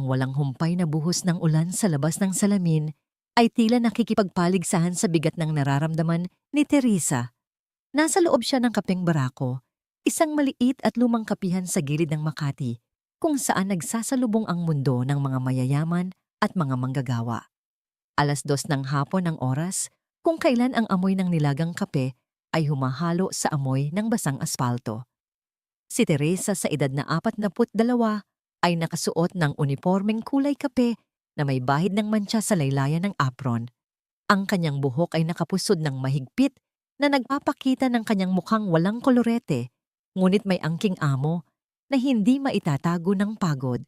Ang walang humpay na buhos ng ulan sa labas ng salamin ay tila nakikipagpaligsahan sa bigat ng nararamdaman ni Teresa. Nasa loob siya ng kapeng barako, isang maliit at lumang kapihan sa gilid ng Makati, kung saan nagsasalubong ang mundo ng mga mayayaman at mga manggagawa. 2:00 ng hapon ang oras, kung kailan ang amoy ng nilagang kape ay humahalo sa amoy ng basang aspalto. Si Teresa sa edad na 42 ay nakasuot ng unipormeng kulay kape na may bahid ng mantsa sa laylayan ng apron. Ang kanyang buhok ay nakapusod ng mahigpit na nagpapakita ng kanyang mukhang walang kolorete, ngunit may angking amo na hindi maitatago ng pagod.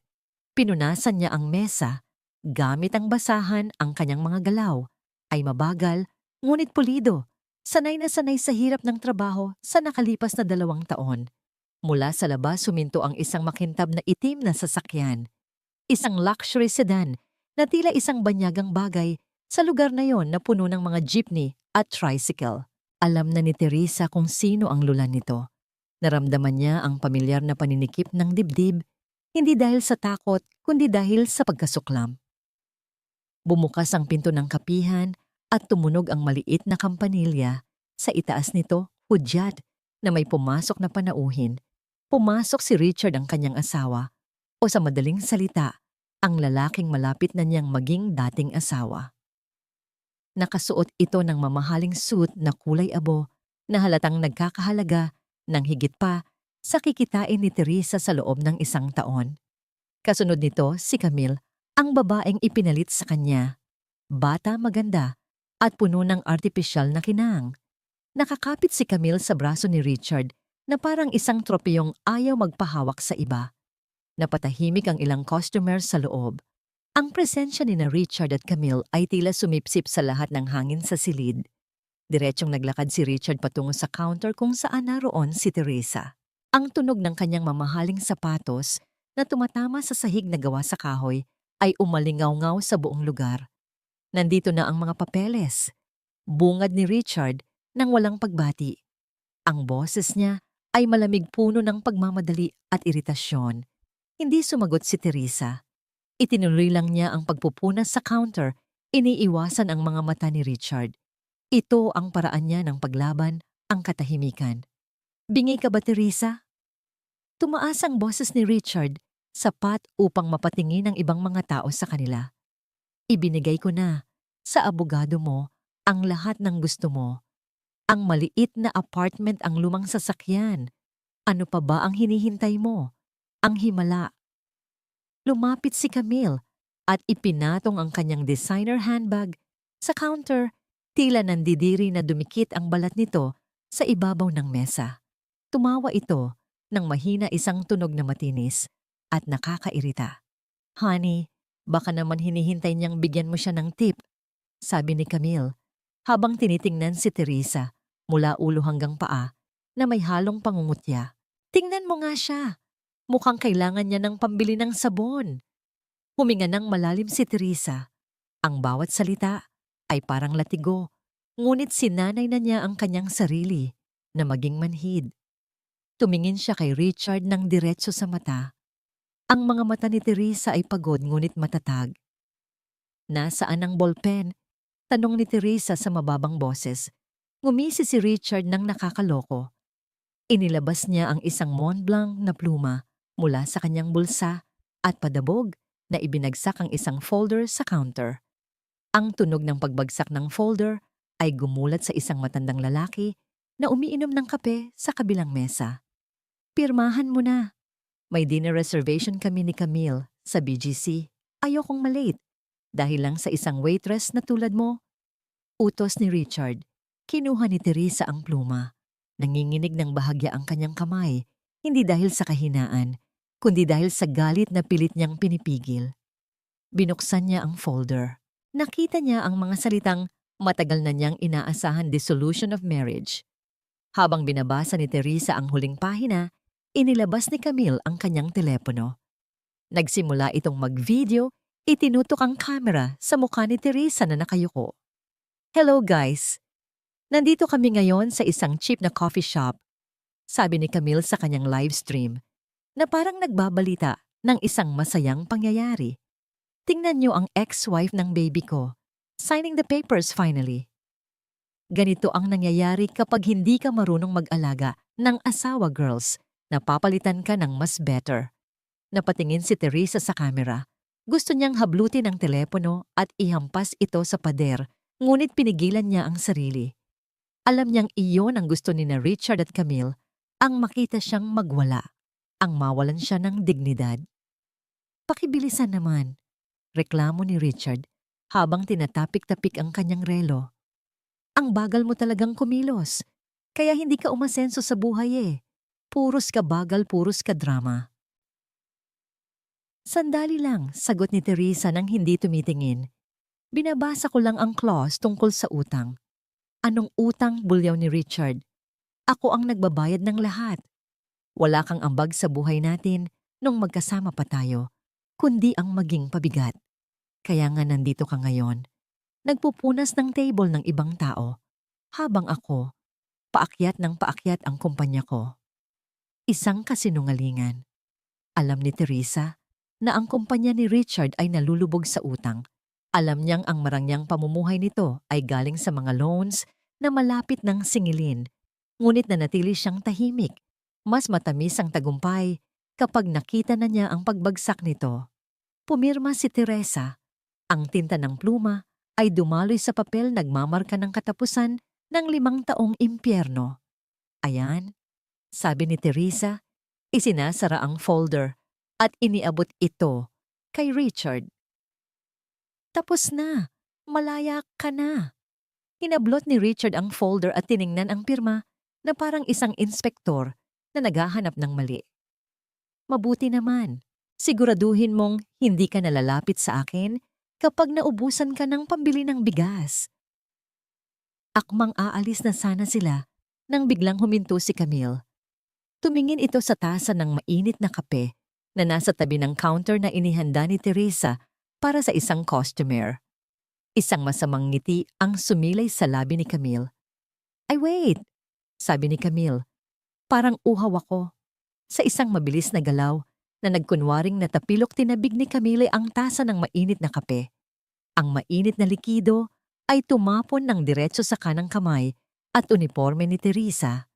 Pinunasan niya ang mesa, gamit ang basahan. Ang kanyang mga galaw ay mabagal, ngunit pulido. Sanay na sanay sa hirap ng trabaho sa nakalipas na 2 taon. Mula sa labas suminto ang isang makintab na itim na sasakyan. Isang luxury sedan na tila isang banyagang bagay sa lugar na yon na puno ng mga jeepney at tricycle. Alam na ni Teresa kung sino ang lula nito. Naramdaman niya ang pamilyar na paninikip ng dibdib, hindi dahil sa takot kundi dahil sa pagkasuklam. Bumukas ang pinto ng kapihan at tumunog ang maliit na kampanilya. Sa itaas nito, hudyat na may pumasok na panauhin. Pumasok si Richard, ang kanyang asawa, o sa madaling salita, ang lalaking malapit na niyang maging dating asawa. Nakasuot ito ng mamahaling suit na kulay abo na halatang nagkakahalaga ng higit pa sa kikitain ni Teresa sa loob ng 1 taon. Kasunod nito si Camille, ang babaeng ipinalit sa kanya. Bata, maganda, at puno ng artipisyal na kinang. Nakakapit si Camille sa braso ni Richard na parang isang tropeyong ayaw magpahawak sa iba. Napatahimik ang ilang customers sa loob. Ang presensya ni Richard at Camille ay tila sumipsip sa lahat ng hangin sa silid. Diretsong naglakad si Richard patungo sa counter kung saan naroon si Teresa. Ang tunog ng kanyang mamahaling sapatos na tumatama sa sahig na gawa sa kahoy ay umalingaw-ngaw sa buong lugar. Nandito na ang mga papeles. Bungad ni Richard nang walang pagbati. Ang boses niya ay malamig, puno ng pagmamadali at iritasyon. Hindi sumagot si Teresa. Itinuloy lang niya ang pagpupunas sa counter, iniiwasan ang mga mata ni Richard. Ito ang paraan niya ng paglaban ang katahimikan. "Bingi ka ba, Teresa?" Tumaas ang boses ni Richard, sapat upang mapatingin ang ibang mga tao sa kanila. "Ibinigay ko na sa abogado mo ang lahat ng gusto mo. Ang maliit na apartment, ang lumang sasakyan. Ano pa ba ang hinihintay mo? Ang himala." Lumapit si Camille at ipinatong ang kanyang designer handbag sa counter. Tila nandidiri na dumikit ang balat nito sa ibabaw ng mesa. Tumawa ito nang mahina, isang tunog na matinis at nakakairita. "Honey, baka naman hinihintay niyang bigyan mo siya ng tip," sabi ni Camille, habang tinitingnan si Teresa mula ulo hanggang paa na may halong pangungutya. "Tingnan mo nga siya. Mukhang kailangan niya ng pambili ng sabon." Huminga ng malalim si Teresa. Ang bawat salita ay parang latigo, ngunit sinanay na niya ang kanyang sarili na maging manhid. Tumingin siya kay Richard ng diretso sa mata. Ang mga mata ni Teresa ay pagod ngunit matatag. "Nasaan ang ballpen?" tanong ni Teresa sa mababang boses. Ngumisi si Richard ng nakakaloko. Inilabas niya ang isang Mont Blanc na pluma mula sa kanyang bulsa at padabog na ibinagsak ang isang folder sa counter. Ang tunog ng pagbagsak ng folder ay gumulat sa isang matandang lalaki na umiinom ng kape sa kabilang mesa. "Pirmahan mo na. May dinner reservation kami ni Camille sa BGC. Ayokong malate dahil lang sa isang waitress na tulad mo." Utos ni Richard. Kinuha ni Teresa ang pluma. Nanginginig ng bahagya ang kanyang kamay, hindi dahil sa kahinaan, kundi dahil sa galit na pilit niyang pinipigil. Binuksan niya ang folder. Nakita niya ang mga salitang matagal na niyang inaasahan, "Dissolution of marriage." Habang binabasa ni Teresa ang huling pahina, inilabas ni Camille ang kanyang telepono. Nagsimula itong mag-video, itinutok ang camera sa mukha ni Teresa na nakayuko. "Hello guys! Nandito kami ngayon sa isang cheap na coffee shop," sabi ni Camille sa kanyang live stream, na parang nagbabalita ng isang masayang pangyayari. Tingnan niyo ang ex-wife ng baby ko. Signing the papers finally. Ganito ang nangyayari kapag hindi ka marunong mag-alaga ng asawa, girls. Napapalitan ka ng mas better. Napatingin si Teresa sa camera. Gusto niyang hablutin ang telepono at ihampas ito sa pader, ngunit pinigilan niya ang sarili. Alam niyang iyon ang gusto ni na Richard at Camille, ang makita siyang magwala, ang mawalan siya ng dignidad. Pakibilisan naman, reklamo ni Richard habang tinatapik-tapik ang kanyang relo. Ang bagal mo talagang kumilos, kaya hindi ka umasenso sa buhay eh. Puros ka bagal, puros ka drama. Sandali lang, sagot ni Teresa nang hindi tumitingin. Binabasa ko lang ang clause tungkol sa utang. Anong utang, bulyaw ni Richard? Ako ang nagbabayad ng lahat. Wala kang ambag sa buhay natin nung magkasama pa tayo, kundi ang maging pabigat. Kaya nga nandito ka ngayon. Nagpupunas ng table ng ibang tao. Habang ako, paakyat ng paakyat ang kumpanya ko. Isang kasinungalingan. Alam ni Teresa na ang kumpanya ni Richard ay nalulubog sa utang. Alam niyang ang marangyang pamumuhay nito ay galing sa mga loans na malapit ng singilin. Ngunit nanatili siyang tahimik. Mas matamis ang tagumpay kapag nakita na niya ang pagbagsak nito. Pumirma si Teresa. Ang tinta ng pluma ay dumaloy sa papel, nagmamarka ng katapusan ng 5 taong impyerno. Ayan, sabi ni Teresa, isinasara ang folder at iniabot ito kay Richard. Tapos na, malaya ka na. Hinablot ni Richard ang folder at tiningnan ang pirma na parang isang inspektor na naghahanap ng mali. Mabuti naman, siguraduhin mong hindi ka nalalapit sa akin kapag naubusan ka ng pambili ng bigas. Akmang aalis na sana sila nang biglang huminto si Camille. Tumingin ito sa tasa ng mainit na kape na nasa tabi ng counter na inihanda ni Teresa para sa isang customer. Isang masamang ngiti ang sumilay sa labi ni Camille. Ay wait, sabi ni Camille. Parang uhaw ako. Sa isang mabilis na galaw na nagkunwaring natapilok, tinabig ni Camille ang tasa ng mainit na kape. Ang mainit na likido ay tumapon ng diretso sa kanang kamay at uniforme ni Teresa.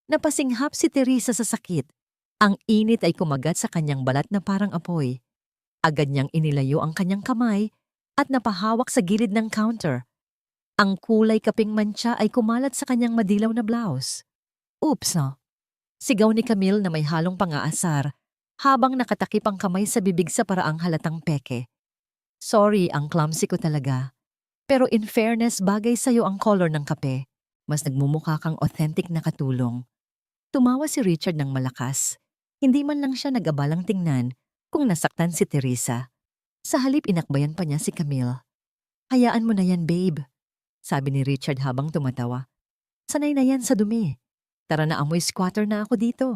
Napasinghap si Teresa sa sakit. Ang init ay kumagat sa kanyang balat na parang apoy. Agad niyang inilayo ang kanyang kamay at napahawak sa gilid ng counter. Ang kulay kaping mantsa ay kumalat sa kanyang madilaw na blouse. Oops, no? Sigaw ni Camille na may halong pang-aasar habang nakatakip ang kamay sa bibig sa paraang halatang peke. Sorry, ang clumsy ko talaga. Pero in fairness, bagay sa'yo ang color ng kape. Mas nagmumukha kang authentic na katulong. Tumawa si Richard ng malakas. Hindi man lang siya nag-abalang tingnan kung nasaktan si Teresa. Sa halip inakbayan pa niya si Camille. Hayaan mo na yan, babe, sabi ni Richard habang tumatawa. Sanay na yan sa dumi. Tara na, amoy squatter na ako dito.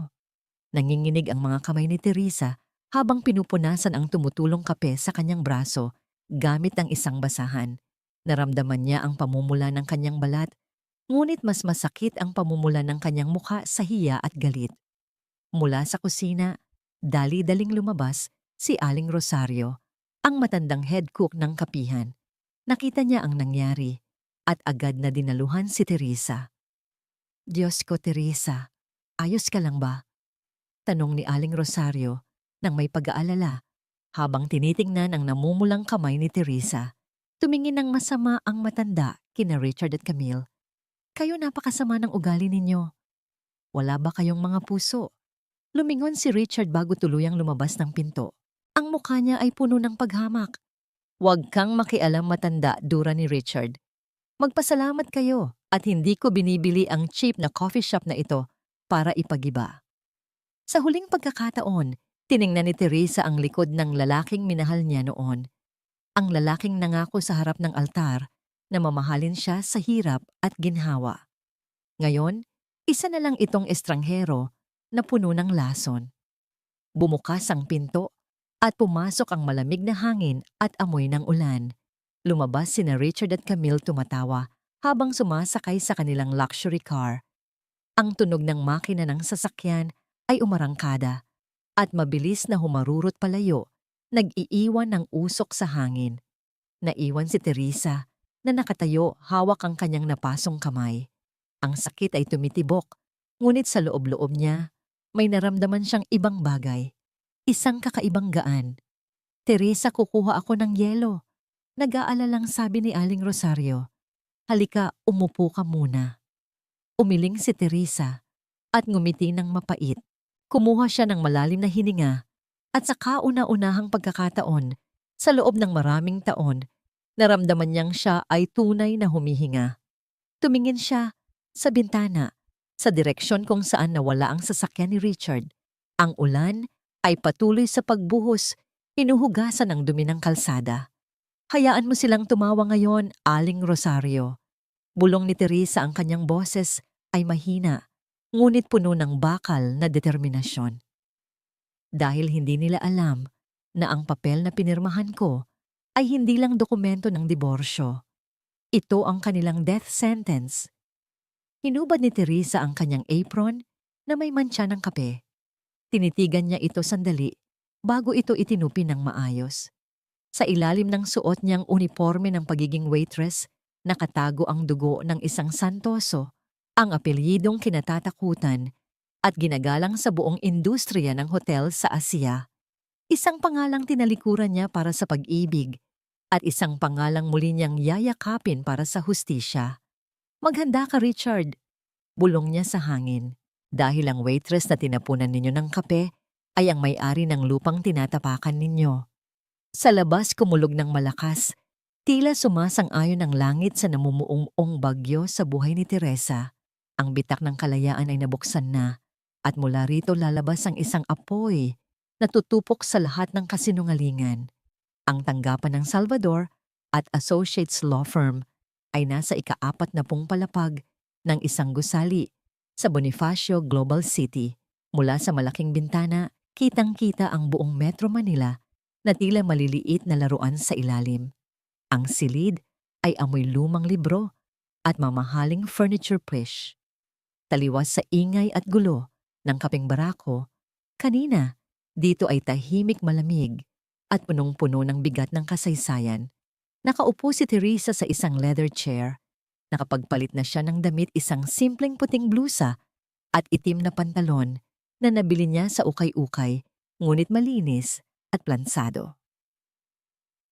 Nanginginig ang mga kamay ni Teresa habang pinupunasan ang tumutulong kape sa kanyang braso gamit ang isang basahan. Naramdaman niya ang pamumula ng kanyang balat, ngunit mas masakit ang pamumula ng kanyang mukha sa hiya at galit. Mula sa kusina, dali-daling lumabas si Aling Rosario, ang matandang head cook ng kapihan. Nakita niya ang nangyari at agad na dinaluhan si Teresa. Diyos ko, Teresa, ayos ka lang ba? Tanong ni Aling Rosario nang may pag-aalala habang tinitingnan ang namumulang kamay ni Teresa. Tumingin ng masama ang matanda kina Richard at Camille. Kayo napakasama ng ugali ninyo. Wala ba kayong mga puso? Lumingon si Richard bago tuluyang lumabas ng pinto. Ang mukha niya ay puno ng paghamak. Huwag kang makialam, matanda, dura ni Richard. Magpasalamat kayo at hindi ko binibili ang cheap na coffee shop na ito para ipagiba. Sa huling pagkakataon, tiningnan ni Teresa ang likod ng lalaking minahal niya noon. Ang lalaking nangako sa harap ng altar na mamahalin siya sa hirap at ginhawa. Ngayon, isa na lang itong estranghero na puno ng lason. Bumukas ang pinto at pumasok ang malamig na hangin at amoy ng ulan. Lumabas sina Richard at Camille tumatawa habang sumasakay sa kanilang luxury car. Ang tunog ng makina ng sasakyan ay umarangkada at mabilis na humarurot palayo nag-iiwan ng usok sa hangin. Naiwan si Teresa na nakatayo hawak ang kanyang napasong kamay. Ang sakit ay tumitibok, ngunit sa loob-loob niya, may naramdaman siyang ibang bagay. Isang kakaibang gaan. Teresa, kukuha ako ng yelo. Nag-aalalang sabi ni Aling Rosario. Halika, umupo ka muna. Umiling si Teresa at ngumiti ng mapait. Kumuha siya ng malalim na hininga at sa kauna-unahang pagkakataon, sa loob ng maraming taon, naramdaman niyang siya ay tunay na humihinga. Tumingin siya sa bintana, sa direksyon kung saan nawala ang sasakyan ni Richard. Ang ulan ay patuloy sa pagbuhos, hinuhugasan ang dumi ng kalsada. Hayaan mo silang tumawa ngayon, Aling Rosario. Bulong ni Teresa, ang kanyang boses ay mahina, ngunit puno ng bakal na determinasyon. Dahil hindi nila alam na ang papel na pinirmahan ko ay hindi lang dokumento ng diborsyo. Ito ang kanilang death sentence. Hinubad ni Teresa ang kanyang apron na may mantsa ng kape. Tinitigan niya ito sandali bago ito itinupi ng maayos. Sa ilalim ng suot niyang uniforme ng pagiging waitress, nakatago ang dugo ng isang Santoso, ang apelyidong kinatatakutan at ginagalang sa buong industriya ng hotel sa Asia. Isang pangalang tinalikuran niya para sa pag-ibig at isang pangalang muli niyang yayakapin para sa hustisya. Maghanda ka, Richard, bulong niya sa hangin, dahil ang waitress na tinapunan ninyo ng kape ay ang may-ari ng lupang tinatapakan ninyo. Sa labas kumulog ng malakas, tila sumasang-ayon ang langit sa namumuong bagyo sa buhay ni Teresa. Ang bitak ng kalayaan ay nabuksan na at mula rito lalabas ang isang apoy na tutupok sa lahat ng kasinungalingan. Ang tanggapan ng Salvador at Associates Law Firm ay nasa ika-40 palapag ng isang gusali sa Bonifacio Global City. Mula sa malaking bintana, kitang-kita ang buong Metro Manila na tila maliliit na laruan sa ilalim. Ang silid ay amoy lumang libro at mamahaling furniture push. Taliwas sa ingay at gulo ng kapeng barako, kanina dito ay tahimik, malamig at punong-puno ng bigat ng kasaysayan. Nakaupo si Teresa sa isang leather chair. Nakapagpalit na siya ng damit, isang simpleng puting blusa at itim na pantalon na nabili niya sa ukay-ukay, ngunit malinis at plansado.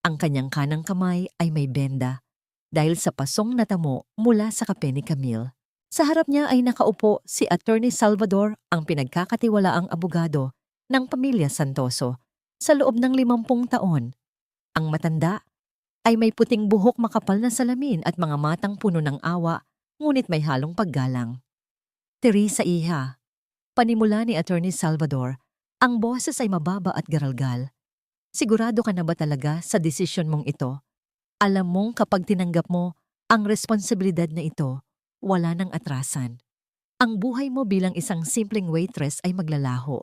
Ang kanyang kanang kamay ay may benda dahil sa pasong natamo mula sa kape ni Camille. Sa harap niya ay nakaupo si Attorney Salvador, ang pinagkakatiwalaang abogado ng pamilya Santoso sa loob ng 50 taon. Ang matanda ay may puting buhok, makapal na salamin at mga matang puno ng awa, ngunit may halong paggalang. Teresa, iha, panimula ni Attorney Salvador, ang boses ay mababa at garalgal. Sigurado ka na ba talaga sa desisyon mong ito? Alam mong kapag tinanggap mo ang responsibilidad na ito, wala nang atrasan. Ang buhay mo bilang isang simpleng waitress ay maglalaho.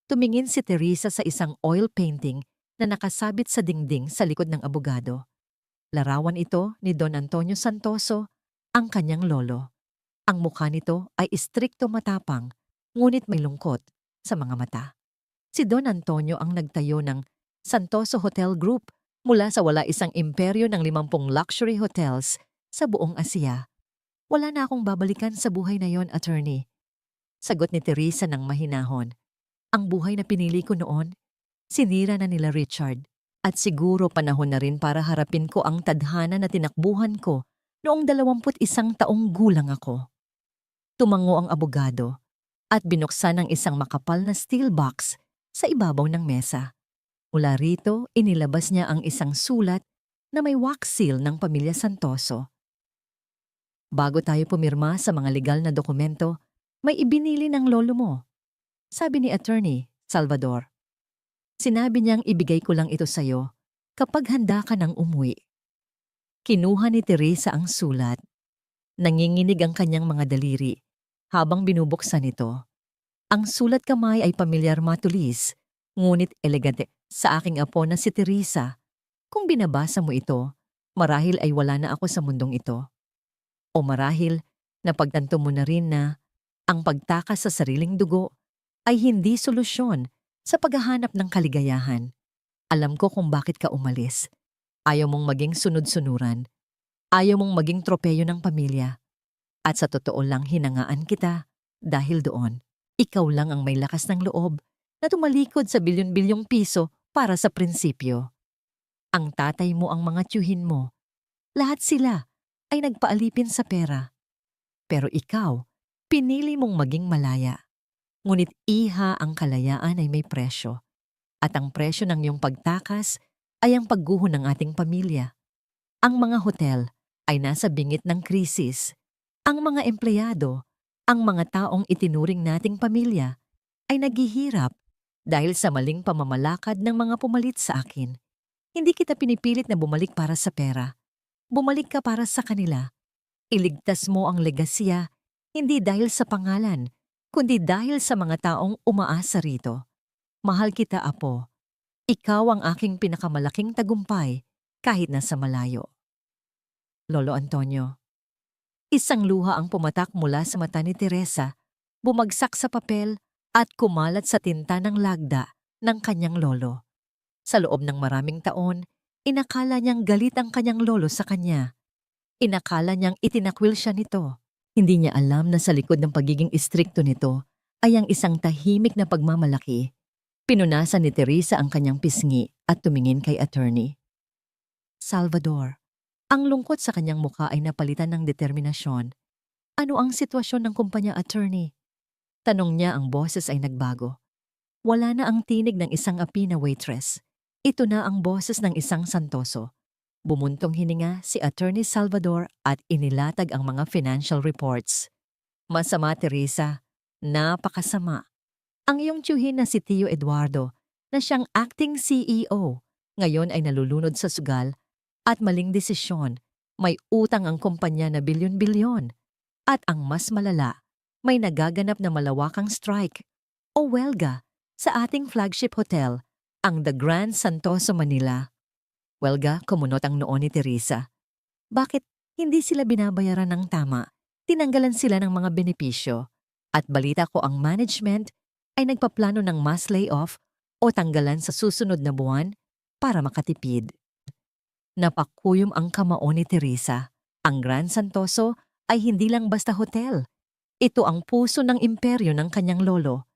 Tumingin si Teresa sa isang oil painting na nakasabit sa dingding sa likod ng abogado. Larawan ito ni Don Antonio Santoso, ang kanyang lolo. Ang mukha nito ay istrikto matapang, ngunit may lungkot sa mga mata. Si Don Antonio ang nagtayo ng Santoso Hotel Group mula sa wala, isang imperyo ng 50 luxury hotels sa buong Asia. Wala na akong babalikan sa buhay na yon, attorney. Sagot ni Teresa ng mahinahon. Ang buhay na pinili ko noon, sinira na nila Richard. At siguro panahon na rin para harapin ko ang tadhana na tinakbuhan ko noong 21 taong gulang ako. Tumango ang abogado at binuksan ang isang makapal na steel box sa ibabaw ng mesa. Mula rito, inilabas niya ang isang sulat na may wax seal ng pamilya Santoso. Bago tayo pumirma sa mga legal na dokumento, may ibinili ng lolo mo, sabi ni Attorney Salvador. Sinabi niyang ibigay ko lang ito sa'yo kapag handa ka nang umuwi. Kinuha ni Teresa ang sulat. Nanginginig ang kanyang mga daliri habang binubuksan ito. Ang sulat kamay ay pamilyar, matulis, ngunit elegante. Sa aking apo na si Teresa, kung binabasa mo ito, marahil ay wala na ako sa mundong ito. O marahil napagtanto mo na rin na ang pagtakas sa sariling dugo ay hindi solusyon sa paghahanap ng kaligayahan. Alam ko kung bakit ka umalis. Ayaw mong maging sunod-sunuran. Ayaw mong maging tropeyo ng pamilya. At sa totoo lang hinangaan kita dahil doon. Ikaw lang ang may lakas ng loob na tumalikod sa bilyon-bilyong piso para sa prinsipyo. Ang tatay mo ang mga tiyuhin mo. Lahat sila ay nagpaalipin sa pera. Pero ikaw, pinili mong maging malaya. Ngunit iha ang kalayaan ay may presyo. At ang presyo ng iyong pagtakas ay ang pagguho ng ating pamilya. Ang mga hotel ay nasa bingit ng krisis. Ang mga empleyado, ang mga taong itinuring nating pamilya, ay naghihirap dahil sa maling pamamalakad ng mga pumalit sa akin. Hindi kita pinipilit na bumalik para sa pera. Bumalik ka para sa kanila. Iligtas mo ang legasya, hindi dahil sa pangalan, kundi dahil sa mga taong umaasa rito. Mahal kita, Apo. Ikaw ang aking pinakamalaking tagumpay kahit nasa malayo. Lolo Antonio. Isang luha ang pumatak mula sa mata ni Teresa, bumagsak sa papel at kumalat sa tinta ng lagda ng kanyang lolo. Sa loob ng maraming taon, inakala niyang galit ang kanyang lolo sa kanya. Inakala niyang itinakwil siya nito. Hindi niya alam na sa likod ng pagiging istrikto nito ay ang isang tahimik na pagmamalaki. Pinunasan ni Teresa ang kanyang pisngi at tumingin kay attorney. Salvador, ang lungkot sa kanyang mukha ay napalitan ng determinasyon. Ano ang sitwasyon ng kumpanya, attorney? Tanong niya, ang boses ay nagbago. Wala na ang tinig ng isang api na waitress. Ito na ang boses ng isang santoso. Bumuntong hininga si Attorney Salvador at inilatag ang mga financial reports. Masama, Teresa. Napakasama. Ang iyong tiyuhin na si Tio Eduardo, na siyang acting CEO, ngayon ay nalulunod sa sugal at maling desisyon. May utang ang kumpanya na bilyon-bilyon. At ang mas malala, may nagaganap na malawakang strike o welga sa ating flagship hotel, ang The Grand Santoso Manila. Welga, kumunot ang noo ni Teresa. Bakit hindi sila binabayaran ng tama? Tinanggalan sila ng mga benepisyo. At balita ko ang management ay nagpaplano ng mass layoff o tanggalan sa susunod na buwan para makatipid. Napakuyom ang kamao ni Teresa. Ang Grand Santoso ay hindi lang basta hotel. Ito ang puso ng imperyo ng kanyang lolo.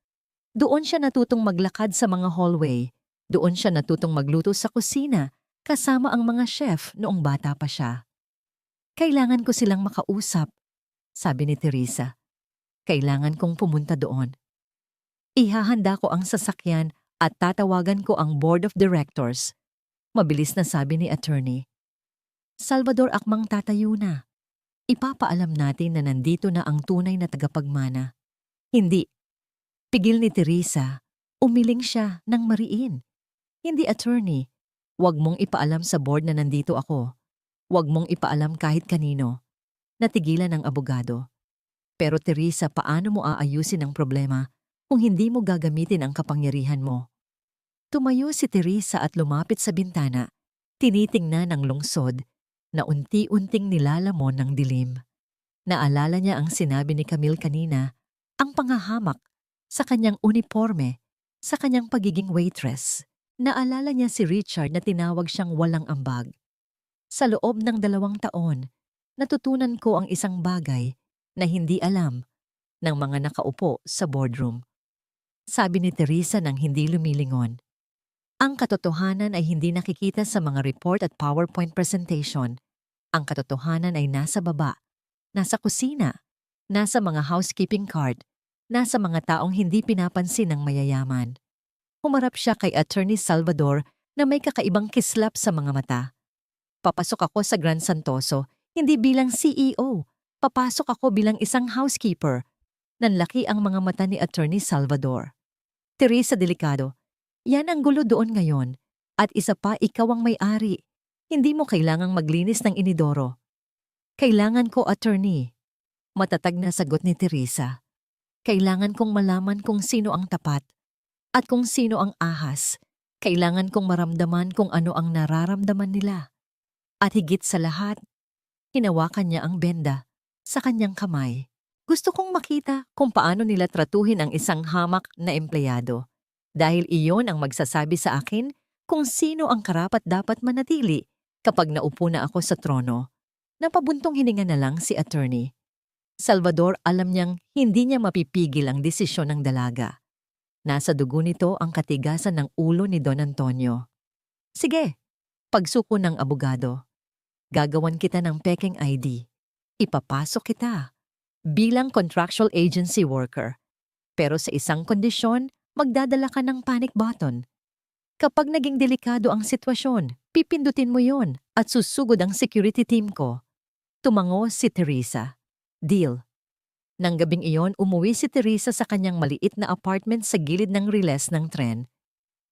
Doon siya natutong maglakad sa mga hallway. Doon siya natutong magluto sa kusina kasama ang mga chef noong bata pa siya. Kailangan ko silang makausap, sabi ni Teresa. Kailangan kong pumunta doon. Ihahanda ko ang sasakyan at tatawagan ko ang board of directors. Mabilis na sabi ni attorney. Salvador, akmang tatayo na. Ipapaalam natin na nandito na ang tunay na tagapagmana. Hindi. Pigil ni Teresa. Umiling siya ng mariin. Hindi, attorney. Huwag mong ipaalam sa board na nandito ako. Huwag mong ipaalam kahit kanino. Natigilan ang abogado. Pero Teresa, paano mo aayusin ang problema kung hindi mo gagamitin ang kapangyarihan mo? Tumayo si Teresa at lumapit sa bintana. Tinitingnan ang lungsod na unti-unting nilalamon ng dilim. Naalala niya ang sinabi ni Camille kanina, ang panghahamak sa kanyang uniforme, sa kanyang pagiging waitress. Naalala niya si Richard na tinawag siyang walang ambag. Sa loob ng 2 taon, natutunan ko ang isang bagay na hindi alam ng mga nakaupo sa boardroom. Sabi ni Teresa nang hindi lumilingon. Ang katotohanan ay hindi nakikita sa mga report at PowerPoint presentation. Ang katotohanan ay nasa baba, nasa kusina, nasa mga housekeeping card, nasa mga taong hindi pinapansin ng mayayaman. Humarap siya kay Attorney Salvador na may kakaibang kislap sa mga mata. Papasok ako sa Grand Santoso, hindi bilang CEO. Papasok ako bilang isang housekeeper. Nanlaki ang mga mata ni Attorney Salvador. Teresa, delikado. Yan ang gulo doon ngayon. At isa pa, ikaw ang may-ari. Hindi mo kailangang maglinis ng inidoro. Kailangan ko, attorney. Matatag na sagot ni Teresa. Kailangan kong malaman kung sino ang tapat. At kung sino ang ahas. Kailangan kong maramdaman kung ano ang nararamdaman nila. At higit sa lahat, hinawakan niya ang benda sa kanyang kamay. Gusto kong makita kung paano nila tratuhin ang isang hamak na empleyado. Dahil iyon ang magsasabi sa akin kung sino ang karapat-dapat manatili kapag naupo na ako sa trono. Napabuntong hininga na lang si attorney. Salvador alam niyang hindi niya mapipigil ang desisyon ng dalaga. Nasa dugo nito ang katigasan ng ulo ni Don Antonio. Sige, pagsuko ng abogado. Gagawan kita ng pekeng ID. Ipapasok kita bilang contractual agency worker. Pero sa isang kondisyon, magdadala ka ng panic button. Kapag naging delikado ang sitwasyon, pipindutin mo yon at susugod ang security team ko. Tumango si Teresa. Deal. Nang gabing iyon, umuwi si Teresa sa kanyang maliit na apartment sa gilid ng riles ng tren.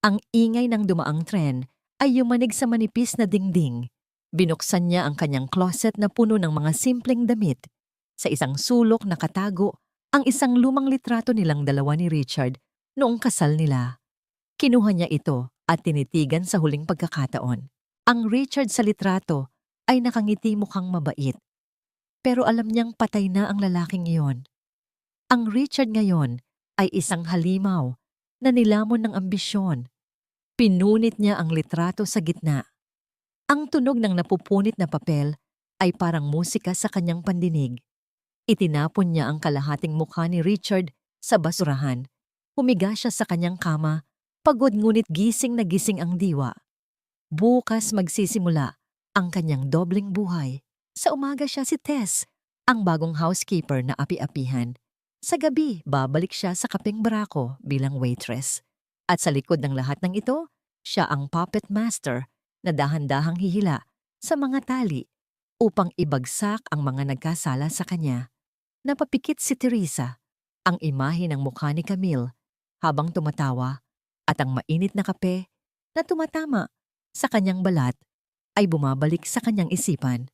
Ang ingay ng dumaang tren ay yumanig sa manipis na dingding. Binuksan niya ang kanyang closet na puno ng mga simpleng damit. Sa isang sulok nakatago ang isang lumang litrato nilang dalawa ni Richard noong kasal nila. Kinuha niya ito at tinitigan sa huling pagkakataon. Ang Richard sa litrato ay nakangiti mukhang mabait. Pero alam niyang patay na ang lalaking iyon. Ang Richard ngayon ay isang halimaw na nilamon ng ambisyon. Pinunit niya ang litrato sa gitna. Ang tunog ng napupunit na papel ay parang musika sa kanyang pandinig. Itinapon niya ang kalahating mukha ni Richard sa basurahan. Humiga siya sa kanyang kama, pagod ngunit gising na gising ang diwa. Bukas magsisimula ang kanyang dobling buhay. Sa umaga siya si Tess, ang bagong housekeeper na api-apihan. Sa gabi, babalik siya sa kapeng barako bilang waitress. At sa likod ng lahat ng ito, siya ang puppet master na dahan-dahang hihila sa mga tali upang ibagsak ang mga nagkasala sa kanya. Napapikit si Teresa, ang imahe ng mukha ni Camille, habang tumatawa at ang mainit na kape na tumatama sa kanyang balat ay bumabalik sa kanyang isipan.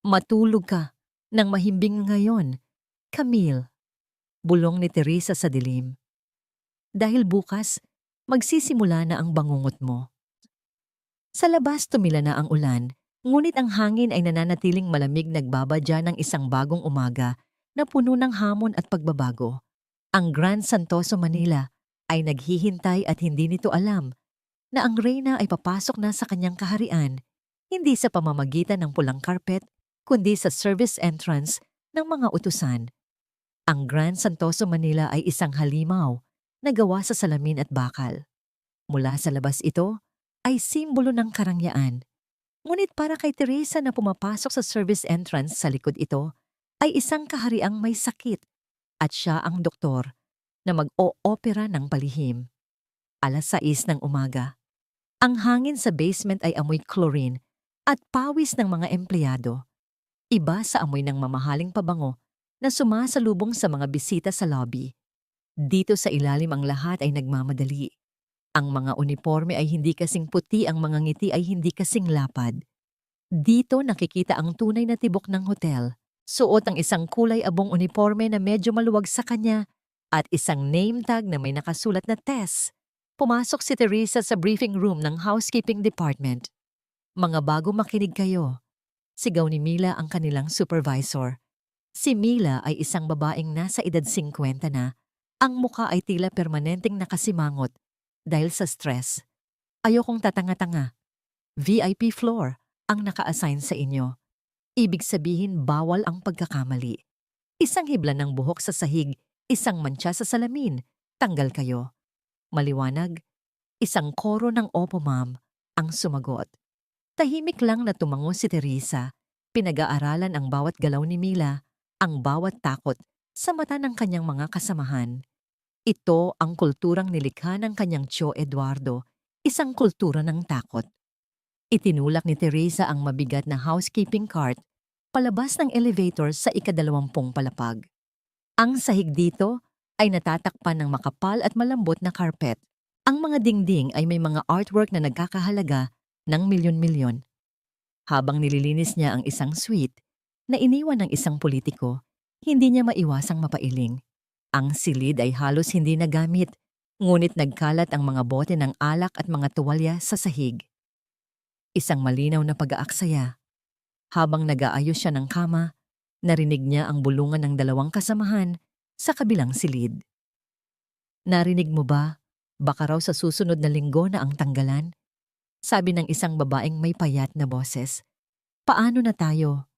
Matulog ka ng mahimbing ngayon, Camille. Bulong ni Teresa sa dilim. Dahil bukas, magsisimula na ang bangungot mo. Sa labas tumila na ang ulan, ngunit ang hangin ay nananatiling malamig nagbabadya ng isang bagong umaga na puno ng hamon at pagbabago. Ang Grand Santoso Manila ay naghihintay at hindi nito alam na ang reyna ay papasok na sa kanyang kaharian, hindi sa pamamagitan ng pulang karpet, kundi sa service entrance ng mga utusan. Ang Grand Santoso Manila ay isang halimaw na gawa sa salamin at bakal. Mula sa labas ito ay simbolo ng karangyaan. Ngunit para kay Teresa na pumapasok sa service entrance sa likod ito ay isang kahariang may sakit at siya ang doktor na mag-o-opera ng palihim. 6:00 ng umaga. Ang hangin sa basement ay amoy chlorine at pawis ng mga empleyado. Iba sa amoy ng mamahaling pabango na sumasalubong sa mga bisita sa lobby. Dito sa ilalim ang lahat ay nagmamadali. Ang mga uniforme ay hindi kasing puti, ang mga ngiti ay hindi kasing lapad. Dito nakikita ang tunay na tibok ng hotel. Suot ang isang kulay abong uniforme na medyo maluwag sa kanya at isang name tag na may nakasulat na Tess. Pumasok si Teresa sa briefing room ng housekeeping department. Mga bago makinig kayo. Sigaw ni Mila ang kanilang supervisor. Si Mila ay isang babaeng nasa edad 50 na. Ang muka ay tila permanenteng nakasimangot dahil sa stress. Ayokong tatanga-tanga. VIP floor ang naka-assign sa inyo. Ibig sabihin bawal ang pagkakamali. Isang hibla ng buhok sa sahig, isang mantsa sa salamin, tanggal kayo. Maliwanag, isang koro ng opo ma'am ang sumagot. Tahimik lang na tumango si Teresa. Pinag-aaralan ang bawat galaw ni Mila, ang bawat takot sa mata ng kanyang mga kasamahan. Ito ang kulturang nilikha ng kanyang tio Eduardo, isang kultura ng takot. Itinulak ni Teresa ang mabigat na housekeeping cart palabas ng elevator sa ika-20 palapag. Ang sahig dito ay natatakpan ng makapal at malambot na carpet. Ang mga dingding ay may mga artwork na nagkakahalaga ng milyon-milyon. Habang nililinis niya ang isang suite na iniwan ng isang politiko, hindi niya maiwasang mapailing. Ang silid ay halos hindi nagamit, ngunit nagkalat ang mga bote ng alak at mga tuwalya sa sahig. Isang malinaw na pag-aaksaya. Habang nag-aayos siya ng kama, narinig niya ang bulungan ng dalawang kasamahan sa kabilang silid. Narinig mo ba Baka raw sa susunod na linggo na ang tanggalan. Sabi ng isang babaeng may payat na boses. Paano na tayo?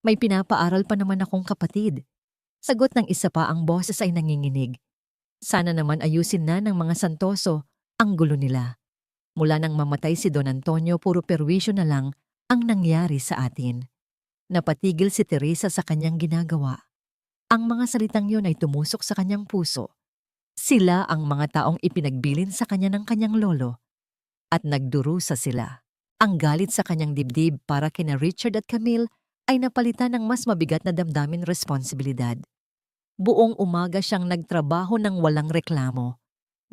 May pinapaaral pa naman akong kapatid. Sagot ng isa pa, ang boses ay nanginginig. Sana naman ayusin na ng mga Santoso ang gulo nila. Mula nang mamatay si Don Antonio, puro perwisyo na lang ang nangyari sa atin. Napatigil si Teresa sa kanyang ginagawa. Ang mga salitang yun ay tumusok sa kanyang puso. Sila ang mga taong ipinagbilin sa kanya ng kanyang lolo. At nagdurusa sila. Ang galit sa kanyang dibdib para kina Richard at Camille ay napalitan ng mas mabigat na damdamin responsibilidad. Buong umaga siyang nagtrabaho ng walang reklamo.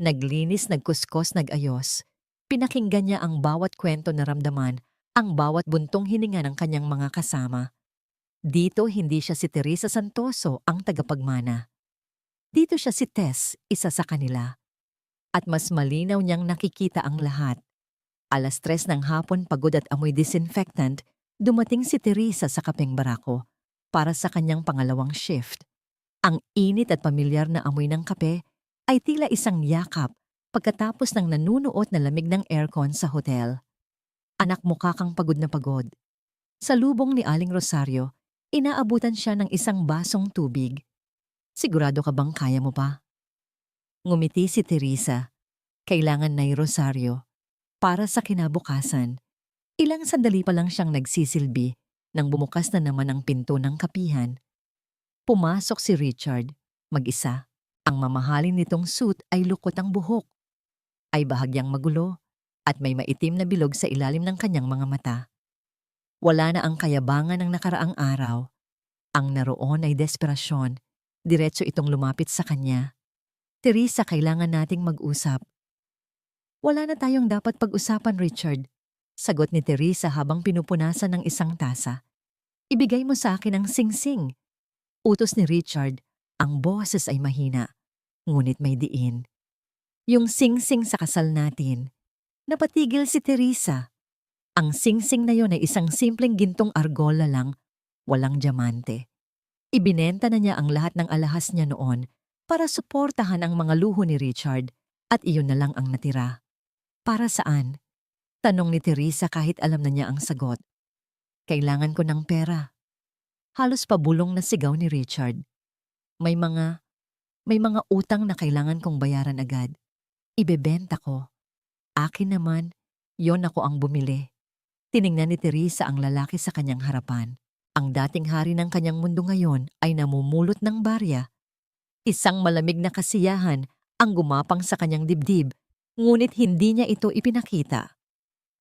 Naglinis, nagkuskos, nagayos. Pinakinggan niya ang bawat kwento na ramdaman, ang bawat buntong hininga ng kanyang mga kasama. Dito hindi siya si Teresa Santoso ang tagapagmana. Dito siya si Tess, isa sa kanila. At mas malinaw niyang nakikita ang lahat. 3:00 ng hapon, pagod at amoy disinfectant, dumating si Teresa sa kapeng barako para sa kanyang pangalawang shift. Ang init at pamilyar na amoy ng kape ay tila isang yakap pagkatapos ng nanunuot na lamig ng aircon sa hotel. Anak, mukha kang pagod na pagod. Sa lubong ni Aling Rosario, inaabutan siya ng isang basong tubig. Sigurado ka bang kaya mo pa? Ngumiti si Teresa. Kailangan na Rosario. Para sa kinabukasan, ilang sandali pa lang siyang nagsisilbi nang bumukas na naman ang pinto ng kapihan. Pumasok si Richard, mag-isa. Ang mamahalin nitong suit ay lukot ang buhok. Ay bahagyang magulo at may maitim na bilog sa ilalim ng kanyang mga mata. Wala na ang kayabangan ng nakaraang araw. Ang naroon ay desperasyon. Diretso itong lumapit sa kanya. Teresa, kailangan nating mag-usap. Wala na tayong dapat pag-usapan, Richard. Sagot ni Teresa habang pinupunasan ng isang tasa. Ibigay mo sa akin ang singsing. Utos ni Richard, ang boses ay mahina, ngunit may diin. Yung singsing sa kasal natin. Napatigil si Teresa. Ang singsing na yon ay isang simpleng gintong argola lang, walang diamante. Ibinenta na niya ang lahat ng alahas niya noon para suportahan ang mga luho ni Richard at iyon na lang ang natira. Para saan? Tanong ni Teresa kahit alam na niya ang sagot. Kailangan ko ng pera. Halos pabulong na sigaw ni Richard. May mga utang na kailangan kong bayaran agad. Ibebenta ko. Akin naman, yon ako ang bumili. Tiningnan ni Teresa ang lalaki sa kanyang harapan. Ang dating hari ng kanyang mundo ngayon ay namumulot ng barya. Isang malamig na kasiyahan ang gumapang sa kanyang dibdib, ngunit hindi niya ito ipinakita.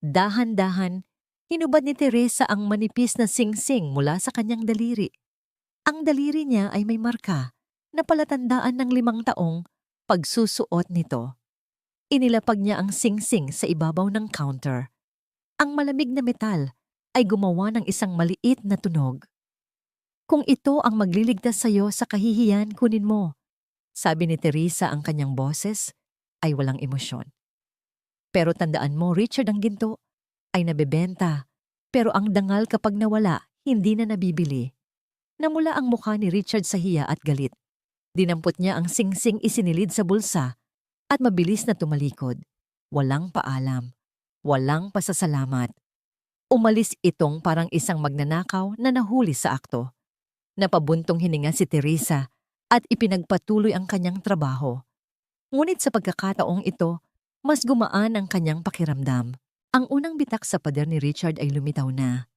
Dahan-dahan, hinubad ni Teresa ang manipis na singsing mula sa kanyang daliri. Ang daliri niya ay may marka na palatandaan ng 5 taong pagsusuot nito. Inilapag niya ang singsing sa ibabaw ng counter. Ang malamig na metal ay gumawa ng isang maliit na tunog. Kung ito ang magliligtas sa iyo sa kahihiyan, kunin mo. Sabi ni Teresa, ang kanyang boses ay walang emosyon. Pero tandaan mo, Richard, ang ginto ay nabebenta. Pero ang dangal kapag nawala, hindi na nabibili. Namula ang mukha ni Richard sa hiya at galit. Dinampot niya ang singsing, isinilid sa bulsa at mabilis na tumalikod. Walang paalam, walang pasasalamat. Umalis itong parang isang magnanakaw na nahuli sa akto. Napabuntong hininga si Teresa at ipinagpatuloy ang kanyang trabaho. Ngunit sa pagkakataong ito, mas gumaan ang kanyang pakiramdam. Ang unang bitak sa pader ni Richard ay lumitaw na.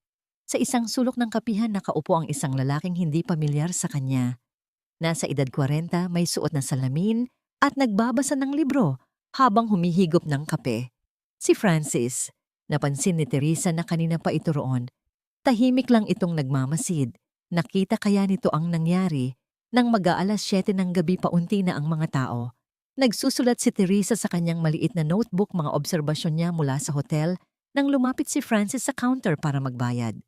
Sa isang sulok ng kapihan nakaupo ang isang lalaking hindi pamilyar sa kanya. Nasa edad 40, may suot na salamin at nagbabasa ng libro habang humihigop ng kape. Si Francis. Napansin ni Teresa na kanina pa ito roon. Tahimik lang itong nagmamasid. Nakita kaya nito ang nangyari nang mag-aalas 7 ng gabi, paunti na ang mga tao. Nagsusulat si Teresa sa kanyang maliit na notebook mga obserbasyon niya mula sa hotel nang lumapit si Francis sa counter para magbayad.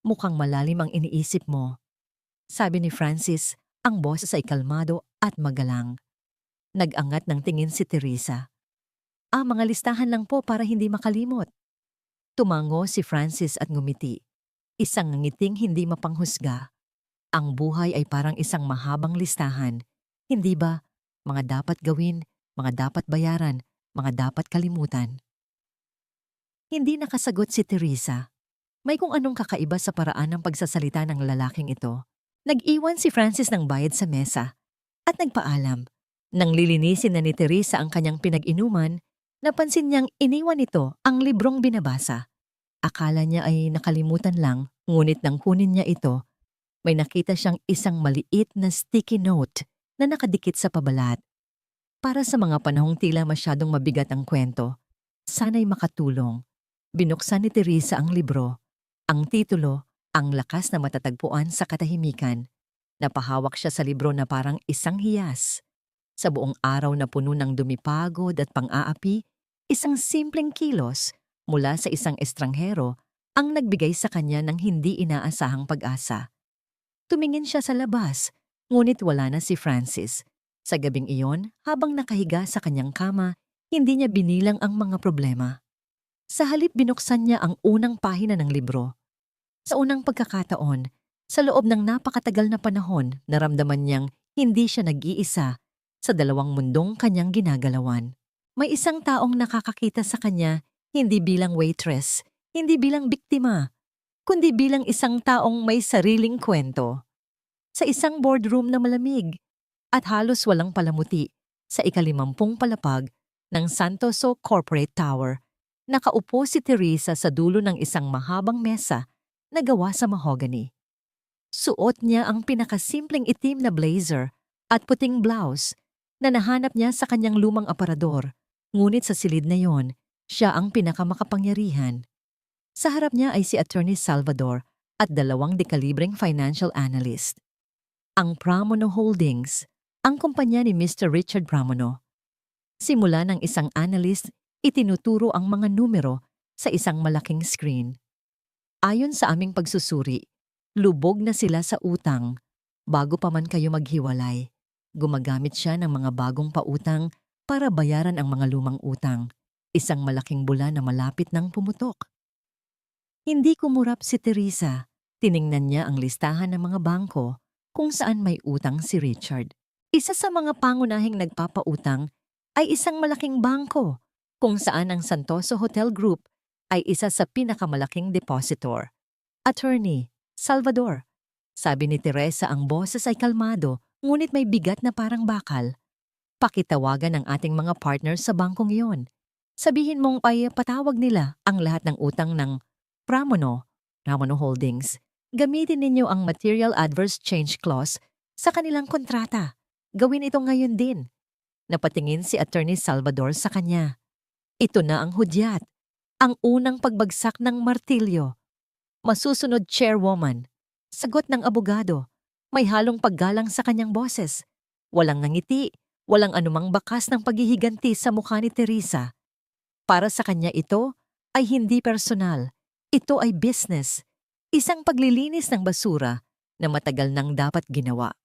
Mukhang malalim ang iniisip mo. Sabi ni Francis, ang boses ay kalmado at magalang. Nag-angat ng tingin si Teresa. Mga listahan lang po para hindi makalimot. Tumango si Francis at ngumiti. Isang ngiting hindi mapanghusga. Ang buhay ay parang isang mahabang listahan. Hindi ba? Mga dapat gawin, mga dapat bayaran, mga dapat kalimutan. Hindi nakasagot si Teresa. May kung anong kakaiba sa paraan ng pagsasalita ng lalaking ito. Nag-iwan si Francis ng bayad sa mesa at nagpaalam. Nang lilinisin na ni Teresa ang kanyang pinag-inuman, napansin niyang iniwan nito ang librong binabasa. Akala niya ay nakalimutan lang, ngunit nang kunin niya ito, may nakita siyang isang maliit na sticky note na nakadikit sa pabalat. Para sa mga panahong tila masyadong mabigat ang kwento, sana'y makatulong. Binuksan ni Teresa ang libro. Ang titulo, Ang Lakas na Matatagpuan sa Katahimikan. Napahawak siya sa libro na parang isang hiyas. Sa buong araw na puno ng dumipagod at pang-aapi, isang simpleng kilos mula sa isang estranghero ang nagbigay sa kanya ng hindi inaasahang pag-asa. Tumingin siya sa labas, ngunit wala na si Francis. Sa gabing iyon, habang nakahiga sa kanyang kama, hindi niya binilang ang mga problema. Sa halip binuksan niya ang unang pahina ng libro. Sa unang pagkakataon, sa loob ng napakatagal na panahon, naramdaman niyang hindi siya nag-iisa sa dalawang mundong kanyang ginagalawan. May isang taong nakakakita sa kanya hindi bilang waitress, hindi bilang biktima, kundi bilang isang taong may sariling kwento. Sa isang boardroom na malamig at halos walang palamuti sa ika-50 palapag ng Santoso Corporate Tower, nakaupo si Teresa sa dulo ng isang mahabang mesa na gawa sa mahogany. Suot niya ang pinakasimpleng itim na blazer at puting blouse na nahanap niya sa kanyang lumang aparador, ngunit sa silid na yon, siya ang pinakamakapangyarihan. Sa harap niya ay si Attorney Salvador at 2 dekalibreng financial analyst. Ang Pramono Holdings, ang kumpanya ni Mr. Richard Pramono. Simula ng isang analyst, itinuturo ang mga numero sa isang malaking screen. Ayon sa aming pagsusuri, lubog na sila sa utang bago pa man kayo maghiwalay. Gumagamit siya ng mga bagong pautang para bayaran ang mga lumang utang. Isang malaking bula na malapit nang pumutok. Hindi kumurap si Teresa. Tiningnan niya ang listahan ng mga bangko kung saan may utang si Richard. Isa sa mga pangunahing nagpapautang ay isang malaking bangko kung saan ang Santoso Hotel Group ay isa sa pinakamalaking depositor. Attorney Salvador. Sabi ni Teresa, ang boses ay kalmado, ngunit may bigat na parang bakal. Pakitawagan ang ating mga partners sa bangkong iyon. Sabihin mong ay patawag nila ang lahat ng utang ng Pramono Holdings. Gamitin ninyo ang Material Adverse Change Clause sa kanilang kontrata. Gawin ito ngayon din. Napatingin si Attorney Salvador sa kanya. Ito na ang hudyat. Ang unang pagbagsak ng martilyo. Masusunod, Chairwoman. Sagot ng abogado. May halong paggalang sa kanyang boses. Walang ngiti, walang anumang bakas ng paghihiganti sa mukha ni Teresa. Para sa kanya ito ay hindi personal. Ito ay business. Isang paglilinis ng basura na matagal nang dapat ginawa.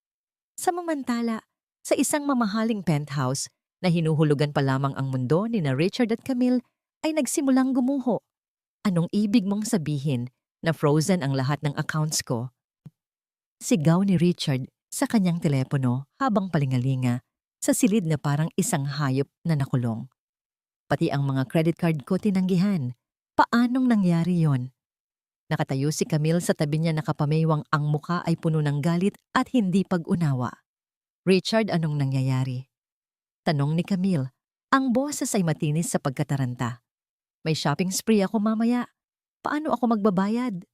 Samantala, sa isang mamahaling penthouse na hinuhulugan pa lamang ang mundo ni na Richard at Camille ay nagsimulang gumuho. Anong ibig mong sabihin na frozen ang lahat ng accounts ko? Sigaw ni Richard sa kanyang telepono habang palingalinga sa silid na parang isang hayop na nakulong. Pati ang mga credit card ko tinanggihan. Paanong nangyari yon? Nakatayo si Camille sa tabi niya, nakapamaywang, ang muka ay puno ng galit at hindi pag-unawa. Richard, anong nangyayari? Tanong ni Camille. Ang boses ay matinis sa pagkataranta. May shopping spree ako mamaya. Paano ako magbabayad?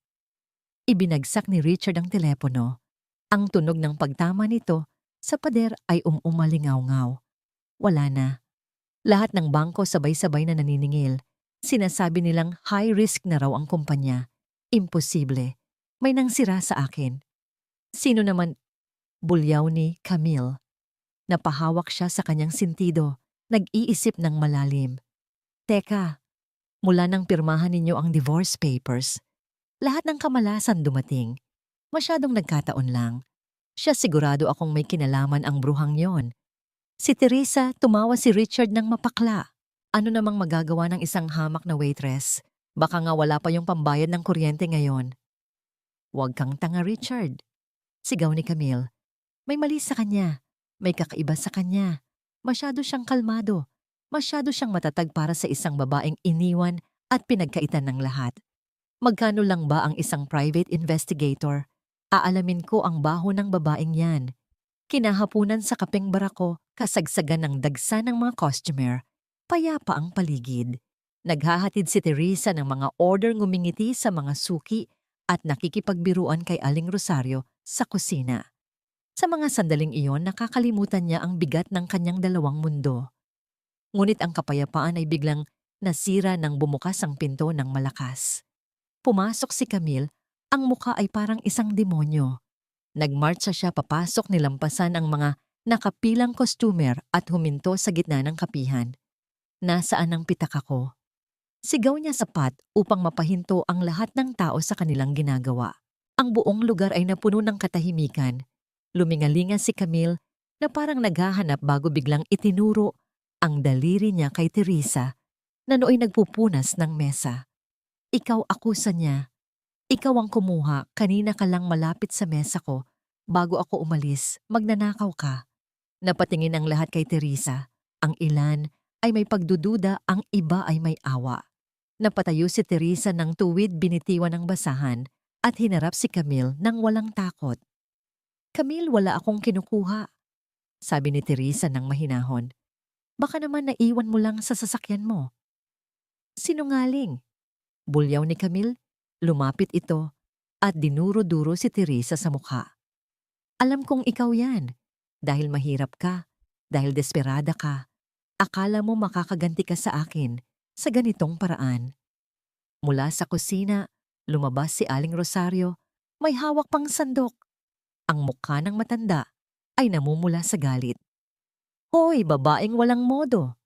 Ibinagsak ni Richard ang telepono. Ang tunog ng pagtama nito sa pader ay umalingaw-ngaw. Wala na. Lahat ng bangko sabay-sabay na naniningil. Sinasabi nilang high risk na raw ang kumpanya. Imposible. May nangsira sa akin. Sino naman? Bulyaw ni Camille. Napahawak siya sa kanyang sentido. Nag-iisip ng malalim. Teka, mula nang pirmahan ninyo ang divorce papers, lahat ng kamalasan dumating. Masyadong nagkataon lang. Siya, sigurado akong may kinalaman ang bruhang yon. Si Teresa, tumawa si Richard ng mapakla. Ano namang magagawa ng isang hamak na waitress? Baka nga wala pa yung pambayad ng kuryente ngayon. Huwag kang tanga, Richard. Sigaw ni Camille. May mali sa kanya. May kakaiba sa kanya. Masyado siyang kalmado. Masyado siyang matatag para sa isang babaeng iniwan at pinagkaitan ng lahat. Magkano lang ba ang isang private investigator? Aalamin ko ang baho ng babaeng yan. Kinahapunan sa kapeng barako, kasagsagan ng dagsa ng mga customer. Payapa ang paligid. Naghahatid si Teresa ng mga order ngumingiti sa mga suki at nakikipagbiruan kay Aling Rosario sa kusina. Sa mga sandaling iyon, nakakalimutan niya ang bigat ng kanyang dalawang mundo. Ngunit ang kapayapaan ay biglang nasira nang bumukas ang pinto ng malakas. Pumasok si Camille, ang mukha ay parang isang demonyo. Nagmartsa siya papasok nilampasan ang mga nakapilang kostumer at huminto sa gitna ng kapihan. Nasaan ang pitaka ko? Sigaw niya sapat upang mapahinto ang lahat ng tao sa kanilang ginagawa. Ang buong lugar ay napuno ng katahimikan. Lumingalinga si Camille na parang naghahanap bago biglang itinuro ang daliri niya kay Teresa na nooy nagpupunas ng mesa. Ikaw akusa niya. Ikaw ang kumuha, kanina ka lang malapit sa mesa ko. Bago ako umalis, magnanakaw ka. Napatingin ang lahat kay Teresa. Ang ilan ay may pagdududa, ang iba ay may awa. Napatayo si Teresa ng tuwid binitiwan ng basahan at hinarap si Camille nang walang takot. Camille, wala akong kinukuha, sabi ni Teresa ng mahinahon. Baka naman naiwan mo lang sa sasakyan mo. Sinungaling. Bulyaw ni Camille. Lumapit ito at dinuro-duro si Teresa sa mukha. Alam kong ikaw yan. Dahil mahirap ka, dahil desperada ka, akala mo makakaganti ka sa akin sa ganitong paraan. Mula sa kusina, lumabas si Aling Rosario, may hawak pang sandok. Ang mukha ng matanda ay namumula sa galit. Hoy, babaeng walang modo!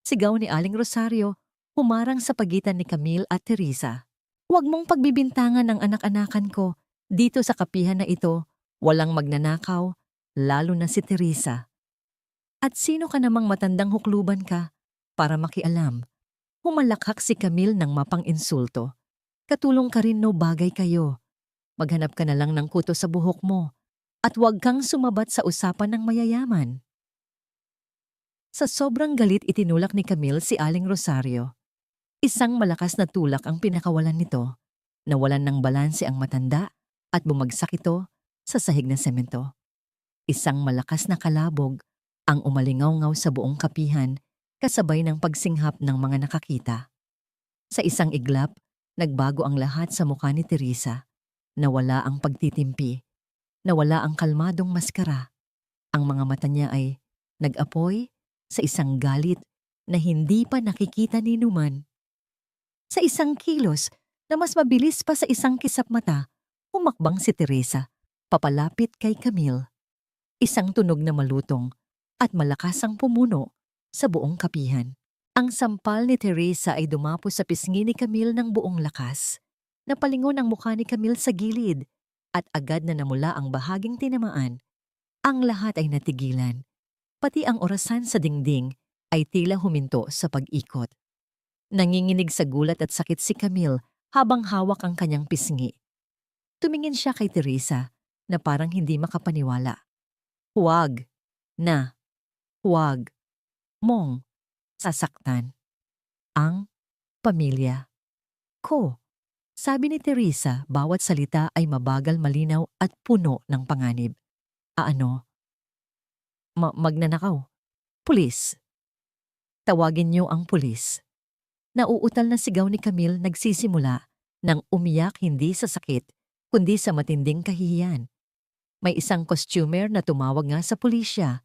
Sigaw ni Aling Rosario, humarang sa pagitan ni Camille at Teresa. Huwag mong pagbibintangan ang anak-anakan ko. Dito sa kapihan na ito, walang magnanakaw, lalo na si Teresa. At sino ka namang matandang hukluban ka para makialam? Humalakhak si Camille ng mapang-insulto. Katulong ka rin, no, bagay kayo. Maghanap ka na lang ng kuto sa buhok mo at huwag kang sumabat sa usapan ng mayayaman. Sa sobrang galit itinulak ni Camille si Aling Rosario. Isang malakas na tulak ang pinakawalan nito. Nawalan ng balanse ang matanda at bumagsak ito sa sahig ng semento. Isang malakas na kalabog ang umalingaw-ngaw sa buong kapihan kasabay ng pagsinghap ng mga nakakita. Sa isang iglap, nagbago ang lahat sa mukha ni Teresa. Nawala ang pagtitimpi. Nawala ang kalmadong maskara. Ang mga mata niya ay nag-apoy sa isang galit na hindi pa nakikita ni Numan. Sa isang kilos na mas mabilis pa sa isang kisap mata, humakbang si Teresa, papalapit kay Camille. Isang tunog na malutong at malakas ang pumuno sa buong kapihan. Ang sampal ni Teresa ay dumapo sa pisngi ni Camille ng buong lakas. Napalingon ang mukha ni Camille sa gilid at agad na namula ang bahaging tinamaan. Ang lahat ay natigilan. Pati ang orasan sa dingding ay tila huminto sa pag-ikot. Nanginginig sa gulat at sakit si Camille habang hawak ang kanyang pisngi. Tumingin siya kay Teresa na parang hindi makapaniwala. Huwag mong sasaktan ang pamilya ko. Sabi ni Teresa, bawat salita ay mabagal, malinaw at puno ng panganib. Ano? Magnanakaw? Pulis. Tawagin niyo ang pulis. Nauutal na sigaw ni Camille nagsisimula nang umiyak hindi sa sakit kundi sa matinding kahihiyan. May isang costumer na tumawag nga sa pulisya.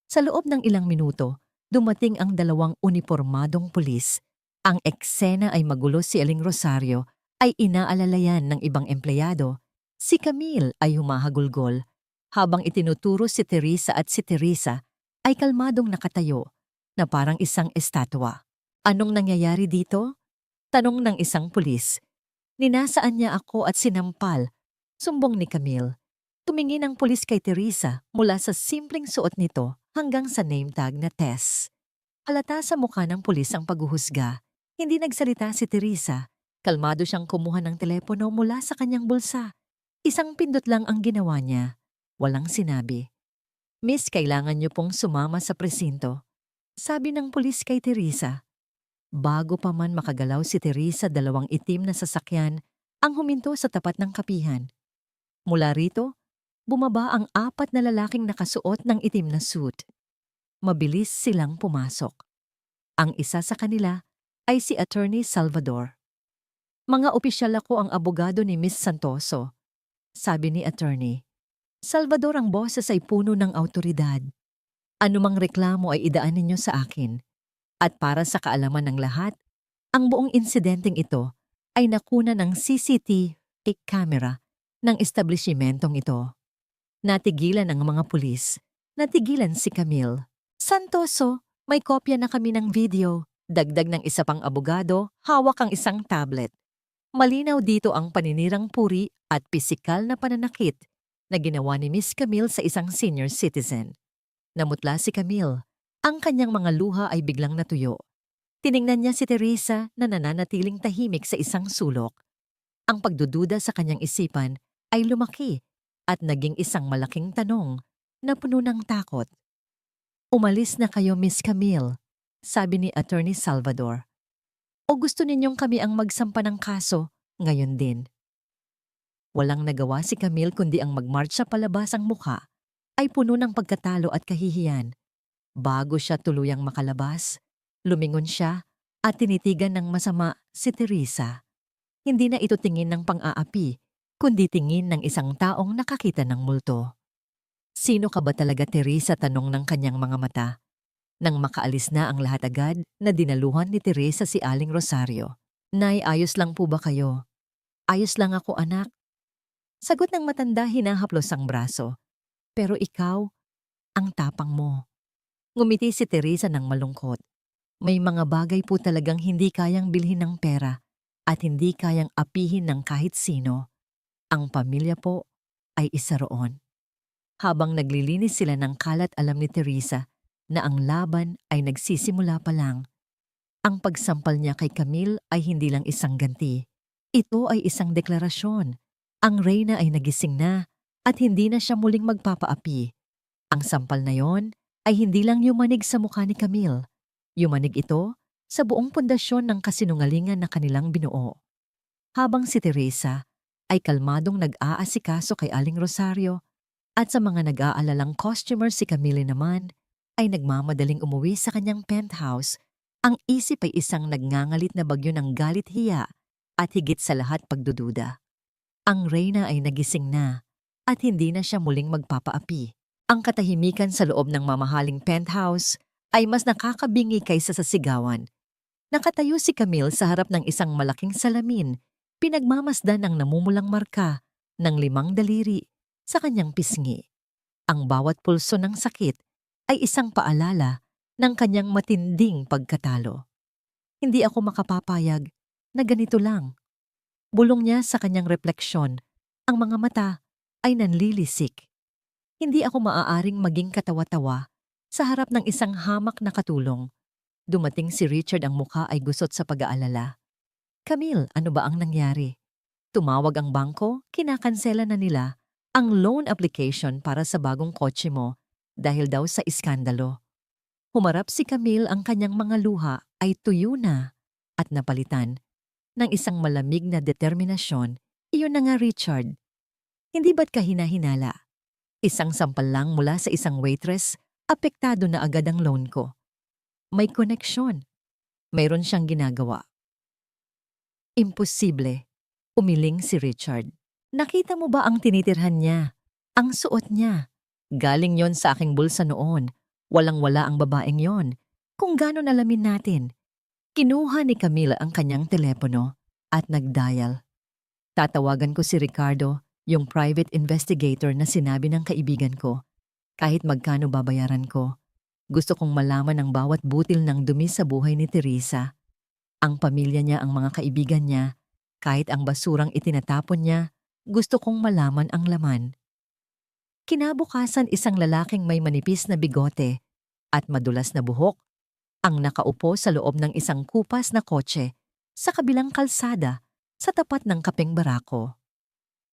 Sa loob ng ilang minuto, dumating ang dalawang unipormadong pulis. Ang eksena ay magulo. Si Aling Rosario ay inaalalayan ng ibang empleyado. Si Camille ay humahagulgol habang itinuturo si Teresa at si Teresa ay kalmadong nakatayo na parang isang estatwa. Anong nangyayari dito? Tanong ng isang pulis. Ninasaan niya ako at sinampal. Sumbong ni Camille. Tumingin ang pulis kay Teresa mula sa simpleng suot nito hanggang sa name tag na Tess. Halata sa mukha ng pulis ang paghuhusga. Hindi nagsalita si Teresa. Kalmado siyang kumuha ng telepono mula sa kanyang bulsa. Isang pindot lang ang ginawa niya. Walang sinabi. Miss, kailangan niyo pong sumama sa presinto, sabi ng pulis kay Teresa. Bago pa man makagalaw si Teresa, dalawang itim na sasakyan ang huminto sa tapat ng kapihan. Mula rito, bumaba ang apat na lalaking nakasuot ng itim na suit. Mabilis silang pumasok. Ang isa sa kanila ay si Attorney Salvador. Mga opisyal ako, ang abogado ni Miss Santoso, sabi ni Attorney. Salvador, ang boses ay puno ng autoridad. Anumang reklamo ay idaan ninyo sa akin. At para sa kaalaman ng lahat, ang buong insidenteng ito ay nakuna ng CCTV camera ng establishmentong ito. Natigilan ang mga pulis. Natigilan si Camille. Santoso, may kopya na kami ng video. Dagdag ng isa pang abogado, hawak ang isang tablet. Malinaw dito ang paninirang puri at pisikal na pananakit na ginawa ni Miss Camille sa isang senior citizen. Namutla si Camille. Ang kanyang mga luha ay biglang natuyo. Tiningnan niya si Teresa na nananatiling tahimik sa isang sulok. Ang pagdududa sa kanyang isipan ay lumaki at naging isang malaking tanong na puno ng takot. Umalis na kayo, Miss Camille, sabi ni Attorney Salvador. O gusto ninyong kami ang magsampa ng kaso ngayon din? Walang nagawa si Camille kundi ang magmarcha palabas. Ang mukha ay puno ng pagkatalo at kahihiyan. Bago siya tuluyang makalabas, lumingon siya at tinitigan ng masama si Teresa. Hindi na ito tingin ng pang-aapi, kundi tingin ng isang taong nakakita ng multo. Sino ka ba talaga, Teresa? Tanong ng kanyang mga mata. Nang makaalis na ang lahat agad, na dinaluhan ni Teresa si Aling Rosario. Nay, ayos lang po ba kayo? Ayos lang ako, anak. Sagot ng matanda, hinahaplos ang braso. Pero ikaw, ang tapang mo. Ngumiti si Teresa ng malungkot. May mga bagay po talagang hindi kayang bilhin ng pera at hindi kayang apihin ng kahit sino. Ang pamilya po ay isa roon. Habang naglilinis sila ng kalat, alam ni Teresa na ang laban ay nagsisimula pa lang. Ang pagsampal niya kay Camille ay hindi lang isang ganti. Ito ay isang deklarasyon. Ang reyna ay nagising na at hindi na siya muling magpapaapi. Ang sampal na yon ay hindi lang yumanig sa mukha ni Camille. Yumanig ito sa buong pundasyon ng kasinungalingan na kanilang binuo. Habang si Teresa ay kalmadong nag-aasikaso kay Aling Rosario at sa mga nag-aalalang customer, si Camille naman ay nagmamadaling umuwi sa kanyang penthouse. Ang isip ay isang nagngangalit na bagyo ng galit-hiya at higit sa lahat pagdududa. Ang reyna ay nagising na at hindi na siya muling magpapaapi. Ang katahimikan sa loob ng mamahaling penthouse ay mas nakakabingi kaysa sa sigawan. Nakatayo si Camille sa harap ng isang malaking salamin, pinagmamasdan ang namumulang marka ng 5 daliri sa kanyang pisngi. Ang bawat pulso ng sakit ay isang paalala ng kanyang matinding pagkatalo. Hindi ako makapapayag na ganito lang. Bulong niya sa kanyang refleksyon, ang mga mata ay nanlilisik. Hindi ako maaaring maging katawa-tawa sa harap ng isang hamak na katulong. Dumating si Richard, ang mukha ay gusot sa pag-aalala. Camille, ano ba ang nangyari? Tumawag ang bangko, kinakansela na nila ang loan application para sa bagong kotse mo dahil daw sa iskandalo. Humarap si Camille, ang kanyang mga luha ay tuyo na at napalitan ng isang malamig na determinasyon. Iyon na nga, Richard. Hindi ba't kahina-hinala? Isang sampal lang mula sa isang waitress, apektado na agad ang loan ko. May koneksyon. Mayroon siyang ginagawa. Imposible. Umiling si Richard. Nakita mo ba ang tinitirhan niya? Ang suot niya. Galing yon sa aking bulsa noon. Walang-wala ang babaeng yon. Kung gano'n alamin natin. Kinuha ni Camila ang kanyang telepono at nag-dial. Tatawagan ko si Ricardo, yung private investigator na sinabi ng kaibigan ko. Kahit magkano babayaran ko. Gusto kong malaman ang bawat butil ng dumi sa buhay ni Teresa. Ang pamilya niya, ang mga kaibigan niya, kahit ang basurang itinatapon niya, gusto kong malaman ang laman. Kinabukasan, isang lalaking may manipis na bigote at madulas na buhok ang nakaupo sa loob ng isang kupas na kotse sa kabilang kalsada sa tapat ng kapeng barako.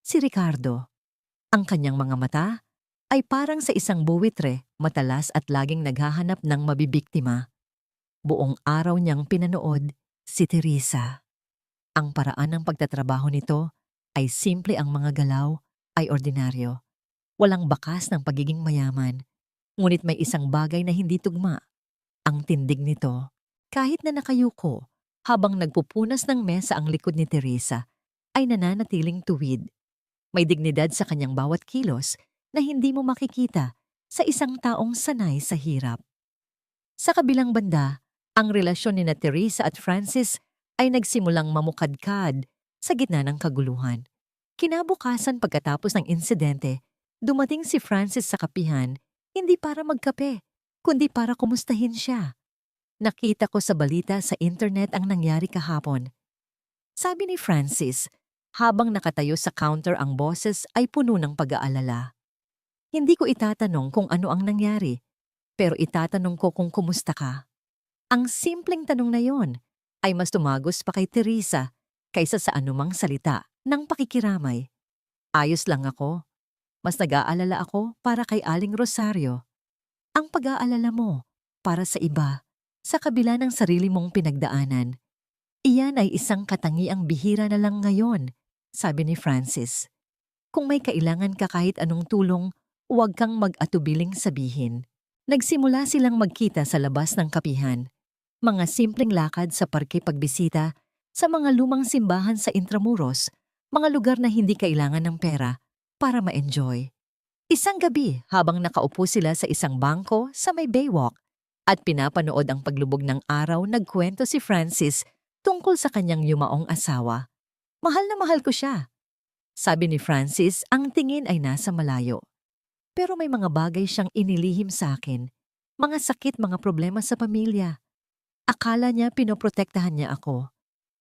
Si Ricardo. Ang kanyang mga mata ay parang sa isang buwitre, matalas at laging naghahanap ng mabibiktima. Buong araw niyang pinanood si Teresa. Ang paraan ng pagtatrabaho nito ay simple, ang mga galaw ay ordinaryo. Walang bakas ng pagiging mayaman. Ngunit may isang bagay na hindi tugma. Ang tindig nito. Kahit na nakayuko, habang nagpupunas ng mesa ang likod ni Teresa, ay nananatiling tuwid. May dignidad sa kanyang bawat kilos na hindi mo makikita sa isang taong sanay sa hirap. Sa kabilang banda, ang relasyon ni Teresa at Francis ay nagsimulang mamukadkad sa gitna ng kaguluhan. Kinabukasan, pagkatapos ng insidente, dumating si Francis sa kapihan hindi para magkape, kundi para kumustahin siya. Nakita ko sa balita sa internet ang nangyari kahapon. Sabi ni Francis, habang nakatayo sa counter ang boses ay puno ng pag-aalala. Hindi ko itatanong kung ano ang nangyari, pero itatanong ko kung kumusta ka. Ang simpleng tanong na yon ay mas tumagos pa kay Teresa kaysa sa anumang salita ng pakikiramay. Ayos lang ako. Mas nag-aalala ako para kay Aling Rosario. Ang pag-aalala mo para sa iba, sa kabila ng sarili mong pinagdaanan. Iyan ay isang katangiang bihira na lang ngayon, sabi ni Francis. Kung may kailangan ka kahit anong tulong, huwag kang mag-atubiling sabihin. Nagsimula silang magkita sa labas ng kapihan. Mga simpleng lakad sa parke, pagbisita, sa mga lumang simbahan sa Intramuros, mga lugar na hindi kailangan ng pera para ma-enjoy. Isang gabi, habang nakaupo sila sa isang bangko sa may baywalk at pinapanood ang paglubog ng araw, nagkwento si Francis tungkol sa kanyang yumaong asawa. Mahal na mahal ko siya. Sabi ni Francis, ang tingin ay nasa malayo. Pero may mga bagay siyang inilihim sa akin. Mga sakit, mga problema sa pamilya. Akala niya pinoprotektahan niya ako.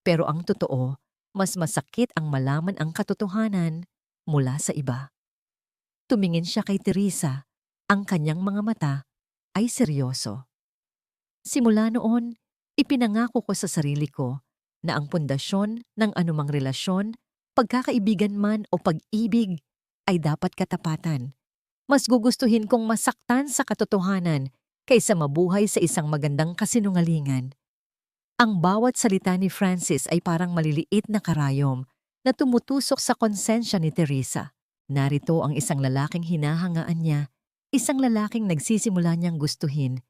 Pero ang totoo, mas masakit ang malaman ang katotohanan mula sa iba. Tumingin siya kay Teresa. Ang kanyang mga mata ay seryoso. Simula noon, ipinangako ko sa sarili ko na ang pundasyon ng anumang relasyon, pagkakaibigan man o pag-ibig, ay dapat katapatan. Mas gugustuhin kong masaktan sa katotohanan kaysa mabuhay sa isang magandang kasinungalingan. Ang bawat salita ni Francis ay parang maliliit na karayom na tumutusok sa konsensya ni Teresa. Narito ang isang lalaking hinahangaan niya, isang lalaking nagsisimula niyang gustuhin,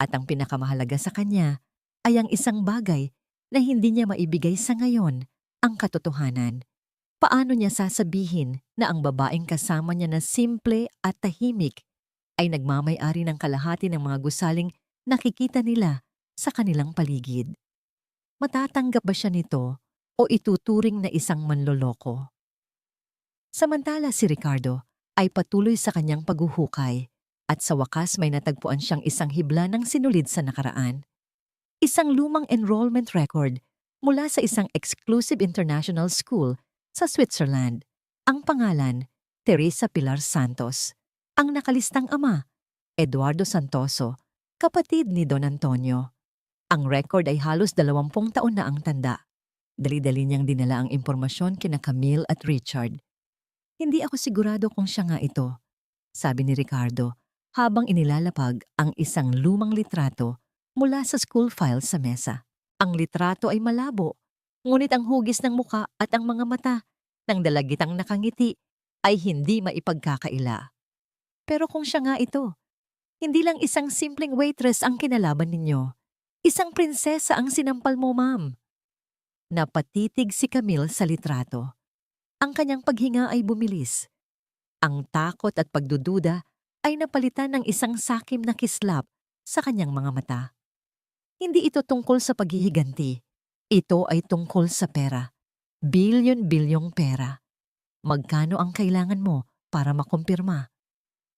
at ang pinakamahalaga sa kanya ay ang isang bagay na hindi niya maibigay sa ngayon, ang katotohanan. Paano niya sasabihin na ang babaeng kasama niya na simple at tahimik ay nagmamay-ari ng kalahati ng mga gusaling nakikita nila sa kanilang paligid? Matatanggap ba siya nito o ituturing na isang manloloko? Samantala si Ricardo ay patuloy sa kanyang paghuhukay at sa wakas may natagpuan siyang isang hibla ng sinulid sa nakaraan. Isang lumang enrollment record mula sa isang exclusive international school sa Switzerland. Ang pangalan, Teresa Pilar Santos. Ang nakalistang ama, Eduardo Santoso, kapatid ni Don Antonio. Ang record ay halos 20 taon na ang tanda. Dali-dali niyang dinala ang impormasyon kina Camille at Richard. Hindi ako sigurado kung siya nga ito, sabi ni Ricardo habang inilalapag ang isang lumang litrato mula sa school file sa mesa. Ang litrato ay malabo, ngunit ang hugis ng muka at ang mga mata ng dalagitang nakangiti ay hindi maipagkakaila. Pero kung siya nga ito, hindi lang isang simpleng waitress ang kinalaban ninyo. Isang prinsesa ang sinampal mo, ma'am. Napatitig si Camille sa litrato. Ang kanyang paghinga ay bumilis. Ang takot at pagdududa ay napalitan ng isang sakim na kislap sa kanyang mga mata. Hindi ito tungkol sa paghihiganti. Ito ay tungkol sa pera. Bilyon-bilyong pera. Magkano ang kailangan mo para makumpirma?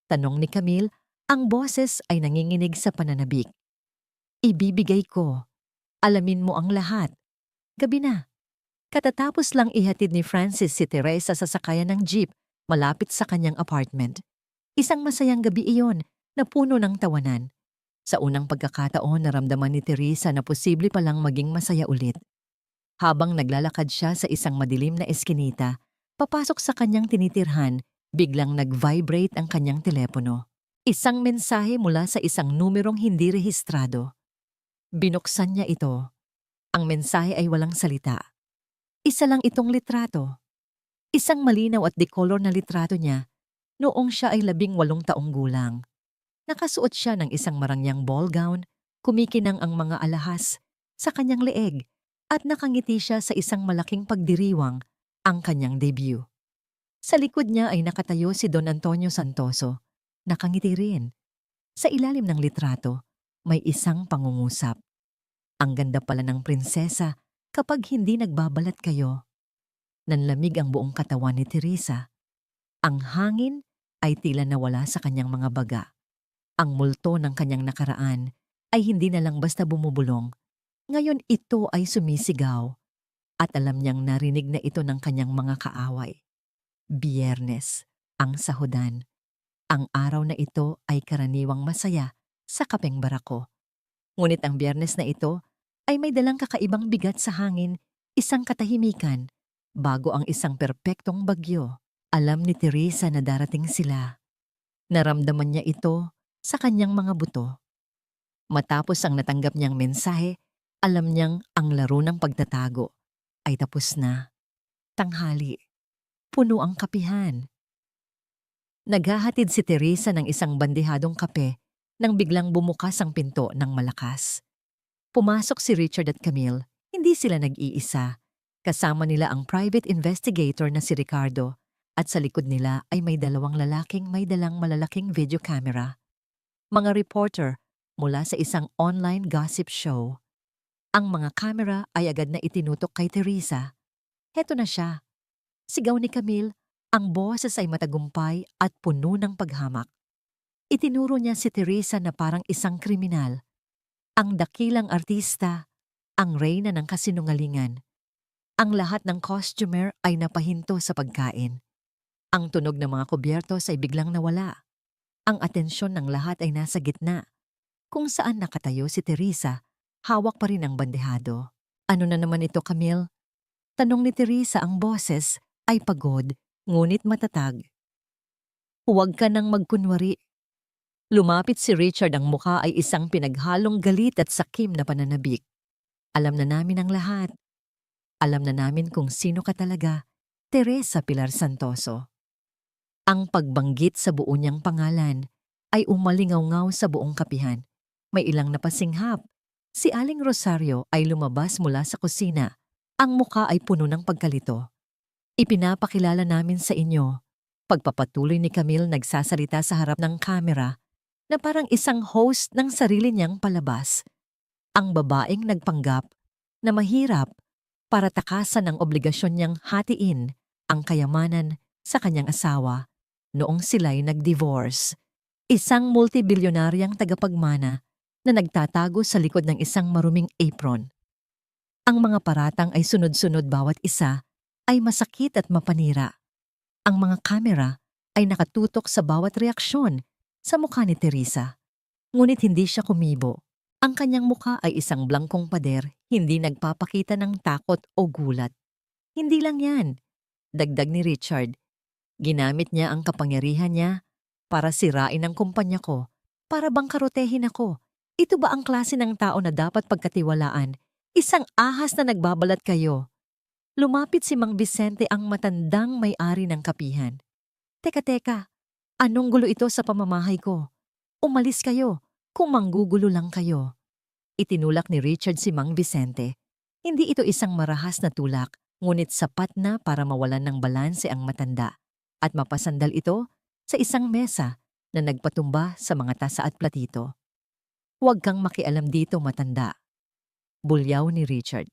Tanong ni Camille, ang boses ay nanginginig sa pananabik. Ibibigay ko. Alamin mo ang lahat. Gabi na. Katatapos lang ihatid ni Francis si Teresa sa sakayan ng jeep malapit sa kanyang apartment. Isang masayang gabi iyon na puno ng tawanan. Sa unang pagkakataon, naramdaman ni Teresa na posible palang maging masaya ulit. Habang naglalakad siya sa isang madilim na eskinita, papasok sa kanyang tinitirhan, Biglang nag-vibrate ang kanyang telepono. Isang mensahe mula sa isang numerong hindi rehistrado. Binuksan niya ito. Ang mensahe ay walang salita. Isa lang itong litrato. Isang malinaw at decolor na litrato niya noong siya ay 18 taong gulang. Nakasuot siya ng isang marangyang ball gown, kumikinang ang mga alahas sa kanyang leeg at nakangiti siya sa isang malaking pagdiriwang, ang kanyang debut. Sa likod niya ay nakatayo si Don Antonio Santoso, nakangiti rin. Sa ilalim ng litrato, may isang pangungusap. Ang ganda pala ng prinsesa kapag hindi nagbabalat kayo. Nanlamig ang buong katawan ni Teresa. Ang hangin ay tila nawala sa kanyang mga baga. Ang multo ng kanyang nakaraan ay hindi na lang basta bumubulong. Ngayon ito ay sumisigaw at alam niyang narinig na ito ng kanyang mga kaaway. Biyernes, ang sahudan. Ang araw na ito ay karaniwang masaya sa kapeng barako. Ngunit ang Biyernes na ito ay may dalang kakaibang bigat sa hangin, isang katahimikan, bago ang isang perpektong bagyo. Alam ni Teresa na darating sila. Naramdaman niya ito sa kanyang mga buto. Matapos ang natanggap niyang mensahe, alam niyang ang laro ng pagtatago ay tapos na. Tanghali. Puno ang kapihan. Naghahatid si Teresa ng isang bandehadong kape nang biglang bumukas ang pinto ng malakas. Pumasok si Richard at Camille, hindi sila nag-iisa. Kasama nila ang private investigator na si Ricardo at sa likod nila ay may dalawang lalaking may dalang malalaking video camera. Mga reporter mula sa isang online gossip show. Ang mga kamera ay agad na itinutok kay Teresa. Heto na siya. Sigaw ni Camille, ang boses ay matagumpay at puno ng paghamak. Itinuro niya si Teresa na parang isang kriminal. Ang dakilang artista, ang reyna ng kasinungalingan. Ang lahat ng costumer ay napahinto sa pagkain. Ang tunog ng mga kubyertos ay biglang nawala. Ang atensyon ng lahat ay nasa gitna. Kung saan nakatayo si Teresa, hawak pa rin ang bandehado. Ano na naman ito, Camille? Tanong ni Teresa, ang boses ay pagod, ngunit matatag. Huwag ka nang magkunwari. Lumapit si Richard, ang mukha ay isang pinaghalong galit at sakim na pananabik. Alam na namin ang lahat. Alam na namin kung sino ka talaga, Teresa Pilar Santoso. Ang pagbanggit sa buo niyang pangalan ay umalingaw-ngaw sa buong kapihan. May ilang napasinghap. Si Aling Rosario ay lumabas mula sa kusina. Ang muka ay puno ng pagkalito. Ipinapakilala namin sa inyo. Pagpapatuloy ni Camille, nagsasalita sa harap ng kamera na parang isang host ng sarili niyang palabas. Ang babaeng nagpanggap na mahirap para takasan ang obligasyon niyang hatiin ang kayamanan sa kanyang asawa noong sila'y nag-divorce. Isang multibilyonaryang tagapagmana na nagtatago sa likod ng isang maruming apron. Ang mga paratang ay sunod-sunod, bawat isa ay masakit at mapanira. Ang mga kamera ay nakatutok sa bawat reaksyon sa mukha ni Teresa. Ngunit hindi siya kumibo. Ang kanyang mukha ay isang blangkong pader, hindi nagpapakita ng takot o gulat. Hindi lang yan, dagdag ni Richard. Ginamit niya ang kapangyarihan niya para sirain ang kumpanya ko, para bangkarotehin ako. Ito ba ang klase ng tao na dapat pagkatiwalaan? Isang ahas na nagbabalat kayo. Lumapit si Mang Vicente, ang matandang may-ari ng kapihan. Teka, anong gulo ito sa pamamahay ko? Umalis kayo kung manggugulo lang kayo. Itinulak ni Richard si Mang Vicente. Hindi ito isang marahas na tulak, ngunit sapat na para mawalan ng balanse ang matanda at mapasandal ito sa isang mesa na nagpatumba sa mga tasa at platito. Huwag kang makialam dito, matanda. Bulyaw ni Richard.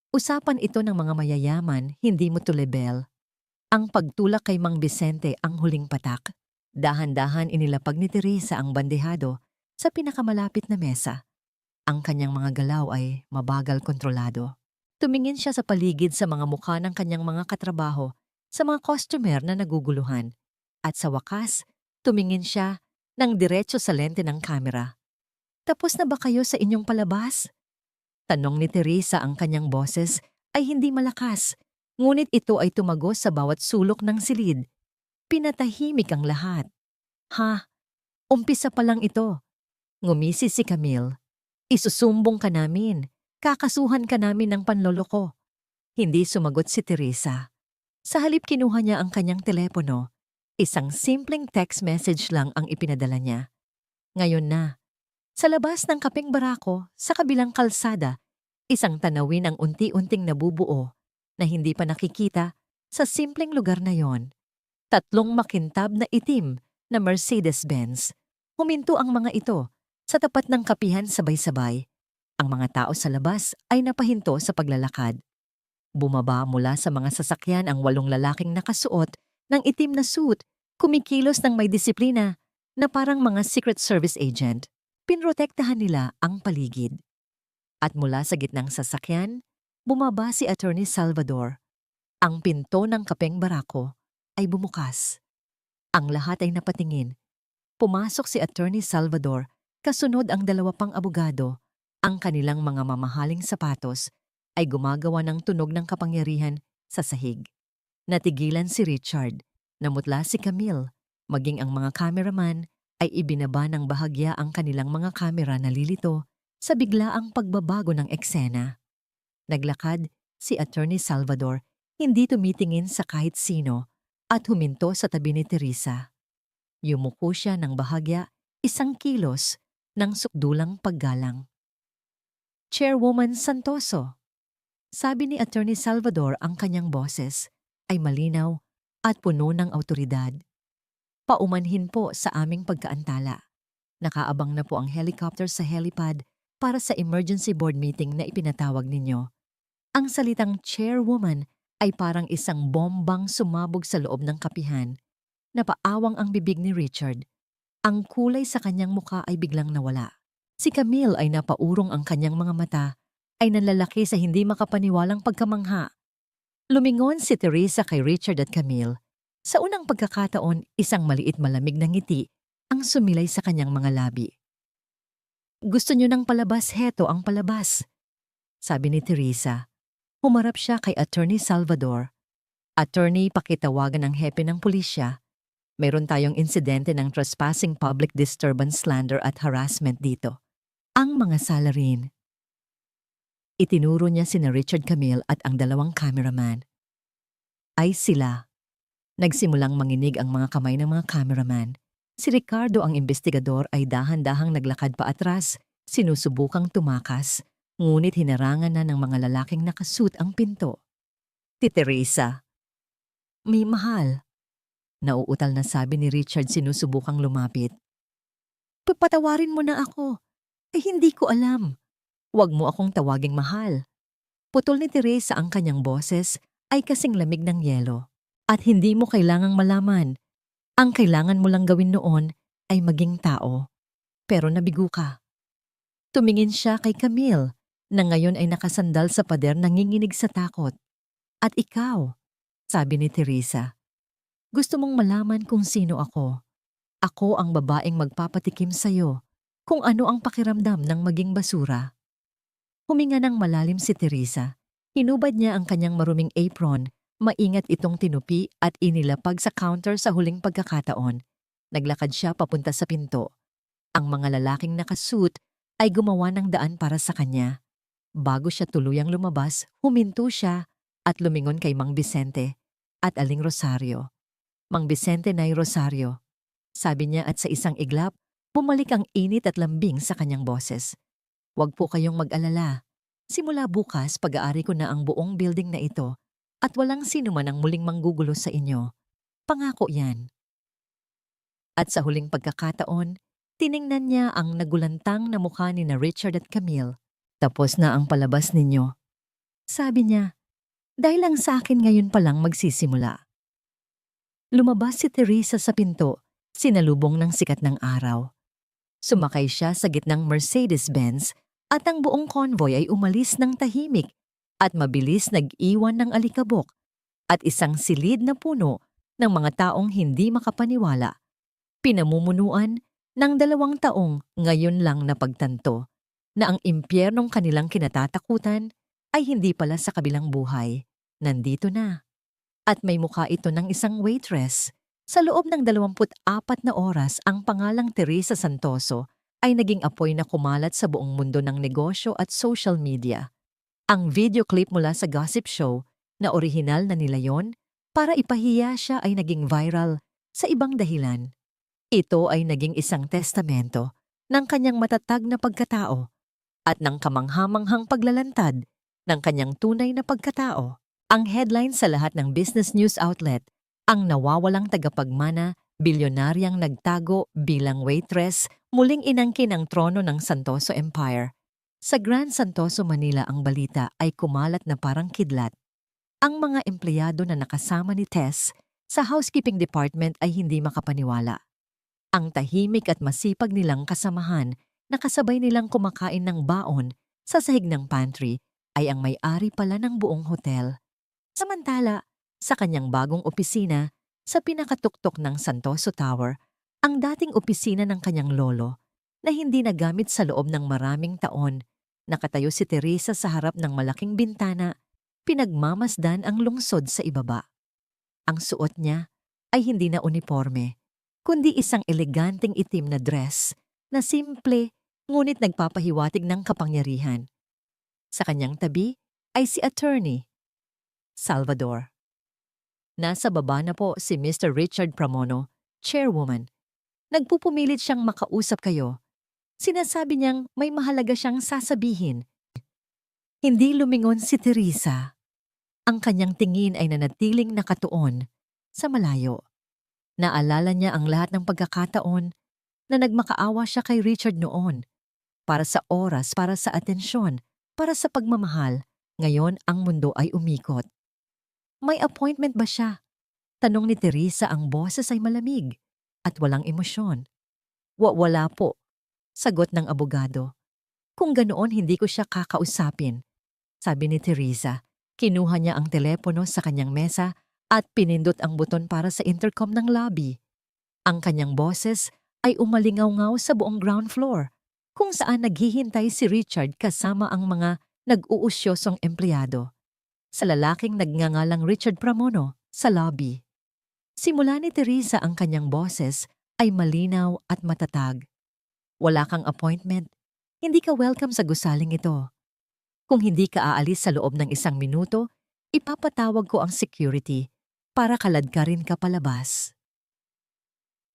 Usapan ito ng mga mayayaman, hindi mo tulebel. Ang pagtulak kay Mang Vicente ang huling patak. Dahan-dahan inilapag ni Teresa ang bandehado sa pinakamalapit na mesa. Ang kanyang mga galaw ay mabagal kontrolado. Tumingin siya sa paligid, sa mga mukha ng kanyang mga katrabaho, sa mga customer na naguguluhan. At sa wakas, tumingin siya ng diretso sa lente ng kamera. Tapos na ba kayo sa inyong palabas? Tanong ni Teresa, ang kanyang boses ay hindi malakas, ngunit ito ay tumagos sa bawat sulok ng silid. Pinatahimik ang lahat. Ha? Umpisa pa lang ito. Ngumisi si Camille. Isusumbong ka namin. Kakasuhan ka namin ng panloloko. Hindi sumagot si Teresa. Sa halip kinuha niya ang kanyang telepono. Isang simpleng text message lang ang ipinadala niya. Ngayon na. Sa labas ng kapeng barako, sa kabilang kalsada, isang tanawin ang unti-unting nabubuo na hindi pa nakikita sa simpleng lugar na yon. 3 makintab na itim na Mercedes-Benz. Huminto ang mga ito sa tapat ng kapihan sabay-sabay. Ang mga tao sa labas ay napahinto sa paglalakad. Bumaba mula sa mga sasakyan ang 8 lalaking nakasuot ng itim na suit, kumikilos ng may disiplina na parang mga Secret Service agent. Pinrotektahan nila ang paligid. At mula sa gitnang sasakyan, bumaba si Attorney Salvador. Ang pinto ng kapeng barako ay bumukas. Ang lahat ay napatingin. Pumasok si Attorney Salvador, kasunod ang 2 pang abogado. Ang kanilang mga mamahaling sapatos ay gumagawa ng tunog ng kapangyarihan sa sahig. Natigilan si Richard, namutla si Camille, maging ang mga cameraman ay ibinaba ng bahagya ang kanilang mga kamera na lilito sa biglaang pagbabago ng eksena. Naglakad si Attorney Salvador, hindi tumitingin sa kahit sino at huminto sa tabi ni Teresa. Yumuko siya ng bahagya, 1 kilos ng sukdulang paggalang. Chairwoman Santoso, sabi ni Attorney Salvador, ang kanyang boses ay malinaw at puno ng awtoridad. Paumanhin po sa aming pagkaantala. Nakaabang na po ang helicopter sa helipad para sa emergency board meeting na ipinatawag ninyo. Ang salitang chairwoman ay parang isang bombang sumabog sa loob ng kapihan. Napaawang ang bibig ni Richard. Ang kulay sa kanyang muka ay biglang nawala. Si Camille ay napaurong, ang kanyang mga mata ay nanlalaki sa hindi makapaniwalang pagkamangha. Lumingon si Teresa kay Richard at Camille. Sa unang pagkakataon, isang maliit malamig na ngiti ang sumilay sa kanyang mga labi. Gusto niyo ng palabas, heto ang palabas, sabi ni Teresa. Humarap siya kay Attorney Salvador. Attorney, pakitawagan ang hepe ng pulisya. Meron tayong insidente ng trespassing, public disturbance, slander at harassment dito. Ang mga salarin. Itinuro niya sina Richard, Camille at ang 2 cameraman. Ay sila. Nagsimulang manginig ang mga kamay ng mga cameraman. Si Ricardo, ang investigador, ay dahan-dahang naglakad pa atras, sinusubukang tumakas, ngunit hinarangan na ng mga lalaking nakasuit ang pinto. Ti Teresa. May mahal. Nauutal na sabi ni Richard, sinusubukang lumapit. Patawarin mo na ako. Hindi ko alam. Huwag mo akong tawaging mahal. Putol ni Teresa, ang kanyang boses ay kasing lamig ng yelo. At hindi mo kailangang malaman. Ang kailangan mo lang gawin noon ay maging tao. Pero nabigo ka. Tumingin siya kay Camille, na ngayon ay nakasandal sa pader, nanginginig sa takot. At ikaw, sabi ni Teresa, gusto mong malaman kung sino ako. Ako ang babaeng magpapatikim sa'yo kung ano ang pakiramdam ng maging basura. Huminga ng malalim si Teresa. Hinubad niya ang kanyang maruming apron. Maingat itong tinupi at inilapag sa counter sa huling pagkakataon. Naglakad siya papunta sa pinto. Ang mga lalaking nakasuit ay gumawa ng daan para sa kanya. Bago siya tuluyang lumabas, huminto siya at lumingon kay Mang Vicente at Aling Rosario. Mang Vicente, Nay Rosario, sabi niya, at sa isang iglap, bumalik ang init at lambing sa kanyang boses. Huwag po kayong mag-alala. Simula bukas, pag-aari ko na ang buong building na ito. At walang sino man ang muling manggugulo sa inyo. Pangako yan. At sa huling pagkakataon, tiningnan niya ang nagulantang na mukha ni na Richard at Camille. Tapos na ang palabas ninyo. Sabi niya, dahil lang sa akin ngayon palang magsisimula. Lumabas si Teresa sa pinto, sinalubong ng sikat ng araw. Sumakay siya sa gitnang Mercedes-Benz at ang buong convoy ay umalis ng tahimik at mabilis nag-iwan ng alikabok at isang silid na puno ng mga taong hindi makapaniwala. Pinamumunuan ng 2 taong ngayon lang napagtanto na ang impyernong kanilang kinatatakutan ay hindi pala sa kabilang buhay. Nandito na. At may mukha ito ng isang waitress Sa loob ng 24 na oras, ang pangalang Teresa Santoso ay naging apoy na kumalat sa buong mundo ng negosyo at social media. Ang video clip mula sa gossip show na orihinal na nila yon para ipahiya siya ay naging viral sa ibang dahilan. Ito ay naging isang testamento ng kanyang matatag na pagkatao at ng kamanghamanghang paglalantad ng kanyang tunay na pagkatao. Ang headline sa lahat ng business news outlet, ang nawawalang tagapagmana, bilyonaryang nagtago bilang waitress, muling inangkin ang trono ng Santoso Empire. Sa Grand Santoso, Manila ang balita ay kumalat na parang kidlat. Ang mga empleyado na nakasama ni Tess sa housekeeping department ay hindi makapaniwala. Ang tahimik at masipag nilang kasamahan na kasabay nilang kumakain ng baon sa sahig ng pantry ay ang may-ari pala ng buong hotel. Samantala, sa kanyang bagong opisina sa pinakatuktok ng Santoso Tower, ang dating opisina ng kanyang lolo na hindi nagamit sa loob ng maraming taon, nakatayo si Teresa sa harap ng malaking bintana, pinagmamasdan ang lungsod sa ibaba. Ang suot niya ay hindi na uniforme, kundi isang eleganteng itim na dress na simple ngunit nagpapahiwatig ng kapangyarihan. Sa kanyang tabi ay si Attorney Salvador. Nasa baba na po si Mr. Richard Pramono, chairwoman. Nagpupumilit siyang makausap kayo. Sinasabi niyang may mahalaga siyang sasabihin. Hindi lumingon si Teresa. Ang kanyang tingin ay nanatiling nakatuon sa malayo. Naalala niya ang lahat ng pagkakataon na nagmakaawa siya kay Richard noon. Para sa oras, para sa atensyon, para sa pagmamahal, ngayon ang mundo ay umikot. May appointment ba siya? Tanong ni Teresa, ang boses ay malamig at walang emosyon. Wala po, sagot ng abogado. Kung ganoon hindi ko siya kakausapin, sabi ni Teresa. Kinuha niya ang telepono sa kanyang mesa at pinindot ang buton para sa intercom ng lobby. Ang kanyang boses ay umalingaw-ngaw sa buong ground floor, kung saan naghihintay si Richard kasama ang mga nag-uusyosong empleyado. Sa lalaking nagngangalang Richard Pramono sa lobby. Simula ni Teresa ang kanyang boses ay malinaw at matatag. Wala kang appointment, hindi ka welcome sa gusaling ito. Kung hindi ka aalis sa loob ng 1 minuto, ipapatawag ko ang security para kaladkarin ka palabas.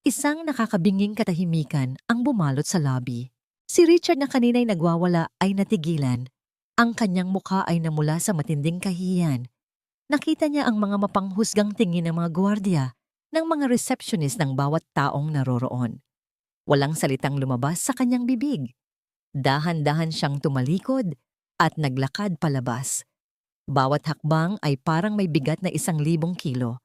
Isang nakakabinging katahimikan ang bumalot sa lobby. Si Richard na kanina'y nagwawala ay natigilan. Ang kanyang mukha ay namula sa matinding kahihiyan. Nakita niya ang mga mapanghusgang tingin ng mga gwardiya, ng mga receptionist ng bawat taong naroroon. Walang salitang lumabas sa kanyang bibig. Dahan-dahan siyang tumalikod at naglakad palabas. Bawat hakbang ay parang may bigat na 1,000 kilo.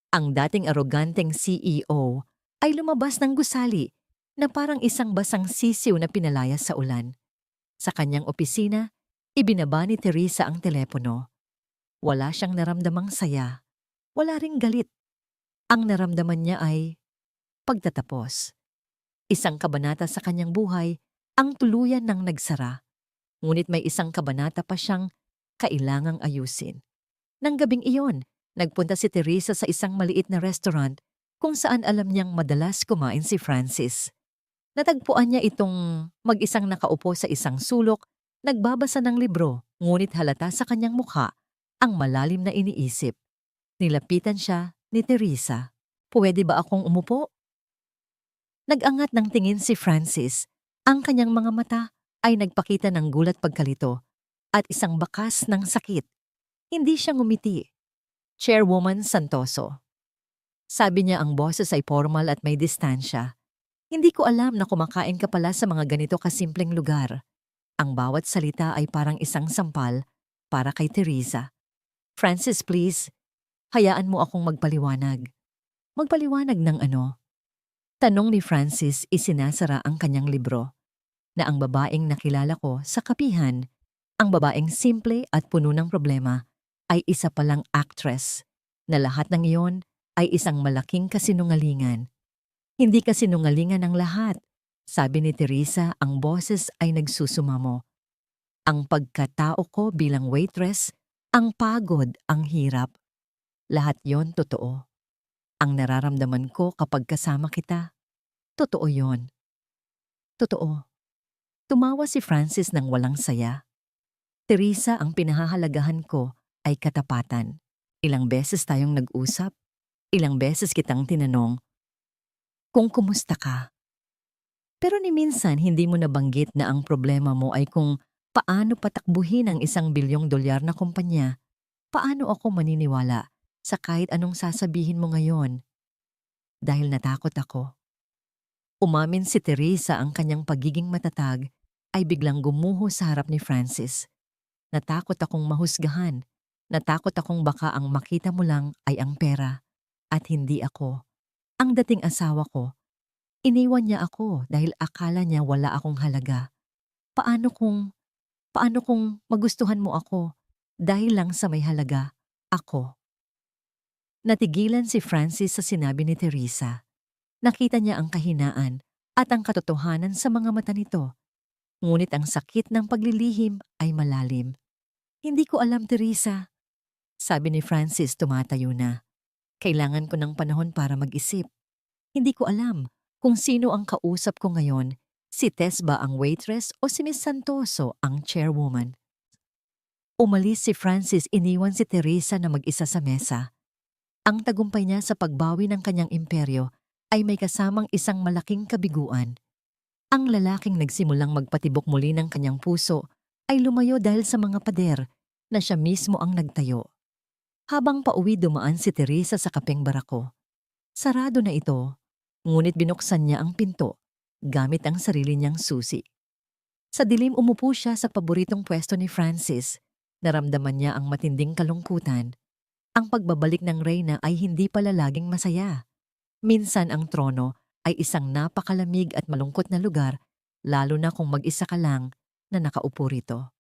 Ang dating aroganteng CEO ay lumabas ng gusali na parang isang basang sisiw na pinalayas sa ulan. Sa kanyang opisina, ibinaba ni Teresa ang telepono. Wala siyang naramdamang saya. Wala ring galit. Ang naramdaman niya ay pagtatapos. Isang kabanata sa kanyang buhay ang tuluyan ng nagsara. Ngunit may isang kabanata pa siyang kailangang ayusin. Nang gabing iyon, nagpunta si Teresa sa isang maliit na restaurant kung saan alam niyang madalas kumain si Francis. Natagpuan niya itong mag-isang nakaupo sa isang sulok, nagbabasa ng libro, ngunit halata sa kanyang mukha ang malalim na iniisip. Nilapitan siya ni Teresa. Pwede ba akong umupo? Nag-angat ng tingin si Francis. Ang kanyang mga mata ay nagpakita ng gulat pagkalito at isang bakas ng sakit. Hindi siya ngumiti. Chairwoman Santoso. Sabi niya, ang boses ay formal at may distansya. Hindi ko alam na kumakain ka pala sa mga ganito kasimpleng lugar. Ang bawat salita ay parang isang sampal para kay Teresa. Francis, please, hayaan mo akong magpaliwanag. Magpaliwanag ng ano? Tanong ni Francis, isinasara ang kanyang libro. Na ang babaeng nakilala ko sa kapihan, ang babaeng simple at puno ng problema, ay isa palang actress, na lahat ng iyon ay isang malaking kasinungalingan. Hindi kasinungalingan ang lahat, sabi ni Teresa, ang boses ay nagsusumamo. Ang pagkatao ko bilang waitress, ang pagod, ang hirap. Lahat yon totoo. Ang nararamdaman ko kapag kasama kita. Totoo yon. Totoo. Tumawa si Francis ng walang saya. Teresa, ang pinahahalagahan ko ay katapatan. Ilang beses tayong nag-usap, ilang beses kitang tinanong kung kumusta ka. Pero ni minsan hindi mo nabanggit na ang problema mo ay kung paano patakbuhin ang $1 billion na kumpanya. Paano ako maniniwala sa kahit anong sasabihin mo ngayon? Dahil natakot ako. Umamin si Teresa ang kanyang pagiging matatag ay biglang gumuho sa harap ni Francis. Natakot akong mahusgahan. Natakot akong baka ang makita mo lang ay ang pera at hindi ako. Ang dating asawa ko, iniwan niya ako dahil akala niya wala akong halaga. Paano kung magustuhan mo ako dahil lang sa may halaga, ako? Natigilan si Francis sa sinabi ni Teresa. Nakita niya ang kahinaan at ang katotohanan sa mga mata nito. Ngunit ang sakit ng paglilihim ay malalim. Hindi ko alam, Teresa. Sabi ni Francis tumatayo na. Kailangan ko ng panahon para mag-isip. Hindi ko alam kung sino ang kausap ko ngayon. Si Tess ba ang waitress o si Miss Santoso ang chairwoman? Umalis si Francis, iniwan si Teresa na mag-isa sa mesa. Ang tagumpay niya sa pagbawi ng kanyang imperyo ay may kasamang isang malaking kabiguan. Ang lalaking nagsimulang magpatibok muli ng kanyang puso ay lumayo dahil sa mga pader na siya mismo ang nagtayo. Habang pauwi dumaan si Teresa sa kapeng barako. Sarado na ito, ngunit binuksan niya ang pinto gamit ang sarili niyang susi. Sa dilim umupo siya sa paboritong pwesto ni Francis. Naramdaman niya ang matinding kalungkutan. Ang pagbabalik ng Reyna ay hindi pala laging masaya. Minsan ang trono ay isang napakalamig at malungkot na lugar, lalo na kung mag-isa ka lang na nakaupo rito.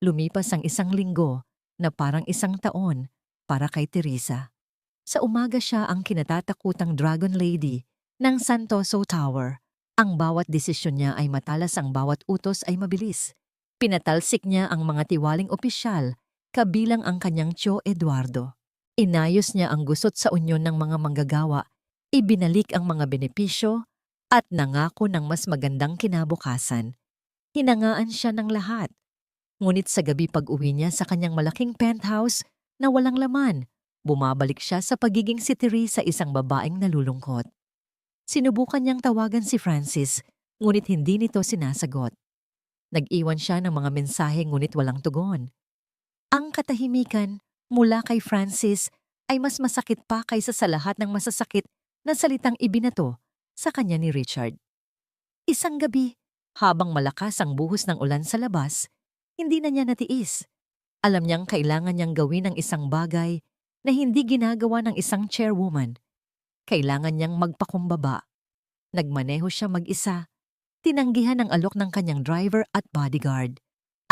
Lumipas ang 1 linggo na parang 1 taon para kay Teresa. Sa umaga siya ang kinatatakutang Dragon Lady ng Santoso Tower. Ang bawat desisyon niya ay matalas, ang bawat utos ay mabilis. Pinatalsik niya ang mga tiwaling opisyal, kabilang ang kanyang Tio Eduardo. Inayos niya ang gusot sa unyon ng mga manggagawa, ibinalik ang mga benepisyo, at nangako ng mas magandang kinabukasan. Hinangaan siya ng lahat. Ngunit sa gabi pag-uwi niya sa kanyang malaking penthouse na walang laman, bumabalik siya sa pagiging si Teresa, isang babaeng nalulungkot. Sinubukan niyang tawagan si Francis, ngunit hindi nito sinasagot. Nag-iwan siya ng mga mensahe ngunit walang tugon. Ang katahimikan mula kay Francis ay mas masakit pa kaysa sa lahat ng masasakit na salitang ibinato sa kanya ni Richard. Isang gabi, habang malakas ang buhos ng ulan sa labas, hindi na niya natiis. Alam niyang kailangan niyang gawin ang isang bagay na hindi ginagawa ng isang chairwoman. Kailangan niyang magpakumbaba. Nagmaneho siya mag-isa. Tinanggihan ang alok ng kanyang driver at bodyguard.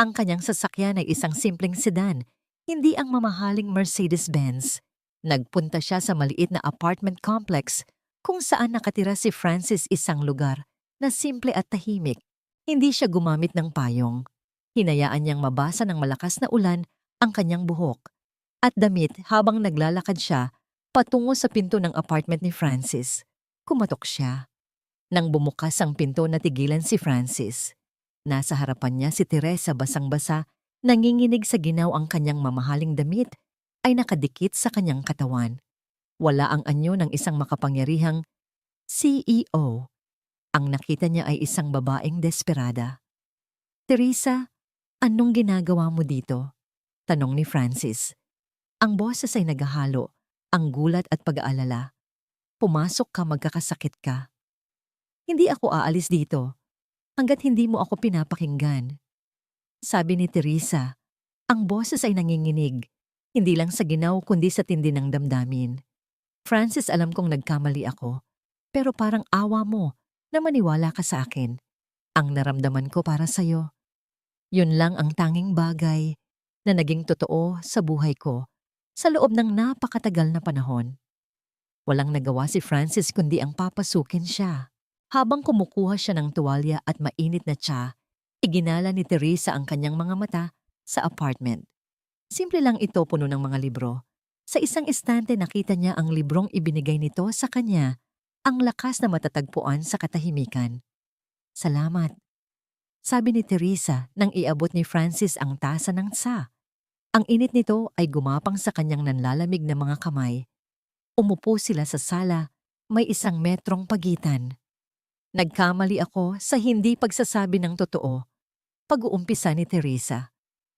Ang kanyang sasakyan ay isang simpleng sedan, hindi ang mamahaling Mercedes-Benz. Nagpunta siya sa maliit na apartment complex kung saan nakatira si Francis, isang lugar na simple at tahimik. Hindi siya gumamit ng payong. Hinayaan niyang mabasa ng malakas na ulan ang kanyang buhok at damit habang naglalakad siya patungo sa pinto ng apartment ni Francis. Kumatok siya. Nang bumukas ang pinto, natigilan si Francis. Nasa harapan niya si Teresa, basang-basa, nanginginig sa ginaw. Ang kanyang mamahaling damit ay nakadikit sa kanyang katawan. Wala ang anyo ng isang makapangyarihang CEO. Ang nakita niya ay isang babaeng desperada. Teresa, anong ginagawa mo dito? Tanong ni Francis. Ang boses ay naghahalo, ang gulat at pag-aalala. Pumasok ka, magkakasakit ka. Hindi ako aalis dito hanggat hindi mo ako pinapakinggan. Sabi ni Teresa, ang boses ay nanginginig, hindi lang sa ginaw kundi sa tindi ng damdamin. Francis, alam kong nagkamali ako, pero parang awa mo na maniwala ka sa akin. Ang naramdaman ko para sa'yo, yun lang ang tanging bagay na naging totoo sa buhay ko sa loob ng napakatagal na panahon. Walang nagawa si Francis kundi ang papasukin siya. Habang kumukuha siya ng tuwalya at mainit na tsa, iginala ni Teresa ang kanyang mga mata sa apartment. Simple lang ito, puno ng mga libro, Sa isang estante nakita niya ang librong ibinigay nito sa kanya, ang lakas na matatagpuan sa katahimikan. Salamat, sabi ni Teresa nang iabot ni Francis ang tasa ng tsa. Ang init nito ay gumapang sa kanyang nanlalamig na mga kamay. Umupo sila sa sala, may 1 metrong pagitan. Nagkamali ako sa hindi pagsasabi ng totoo, pag-uumpisa ni Teresa.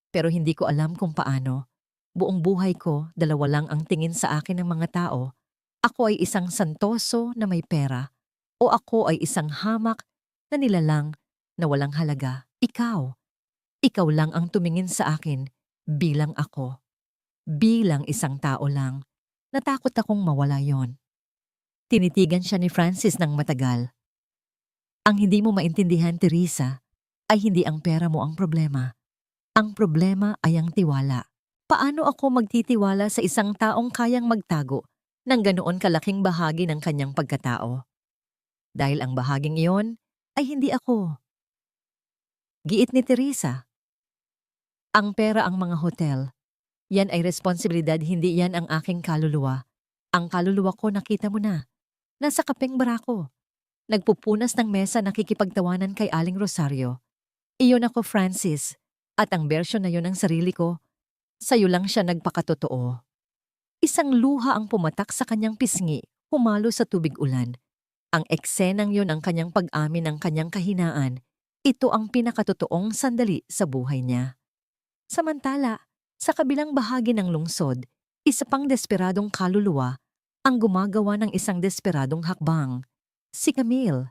Pero hindi ko alam kung paano. Buong buhay ko, 2 lang ang tingin sa akin ng mga tao. Ako ay isang santoso na may pera o ako ay isang hamak na nilalang na walang halaga. Ikaw lang ang tumingin sa akin bilang ako. Bilang isang tao lang. Natakot akong mawala yon. Tinitigan siya ni Francis ng matagal. Ang hindi mo maintindihan, Teresa, ay hindi ang pera mo ang problema. Ang problema ay ang tiwala. Paano ako magtitiwala sa isang taong kayang magtago ng ganoon kalaking bahagi ng kanyang pagkatao? Dahil ang bahaging iyon ay hindi ako. Giit ni Teresa. Ang pera ang mga hotel. Yan ay responsibilidad, hindi yan ang aking kaluluwa. Ang kaluluwa ko nakita mo na. Nasa kapeng barako. Nagpupunas ng mesa nakikipagtawanan kay Aling Rosario. Iyon ako, Francis. At ang bersyon na yun ng sarili ko, sa'yo lang siya nagpakatotoo. Isang luha ang pumatak sa kanyang pisngi, humalo sa tubig ulan. Ang eksenang yun ang kanyang pag-amin ng kanyang kahinaan. Ito ang pinakatotoong sandali sa buhay niya. Samantala, sa kabilang bahagi ng lungsod, isa pang desperadong kaluluwa ang gumagawa ng isang desperadong hakbang. Si Camille.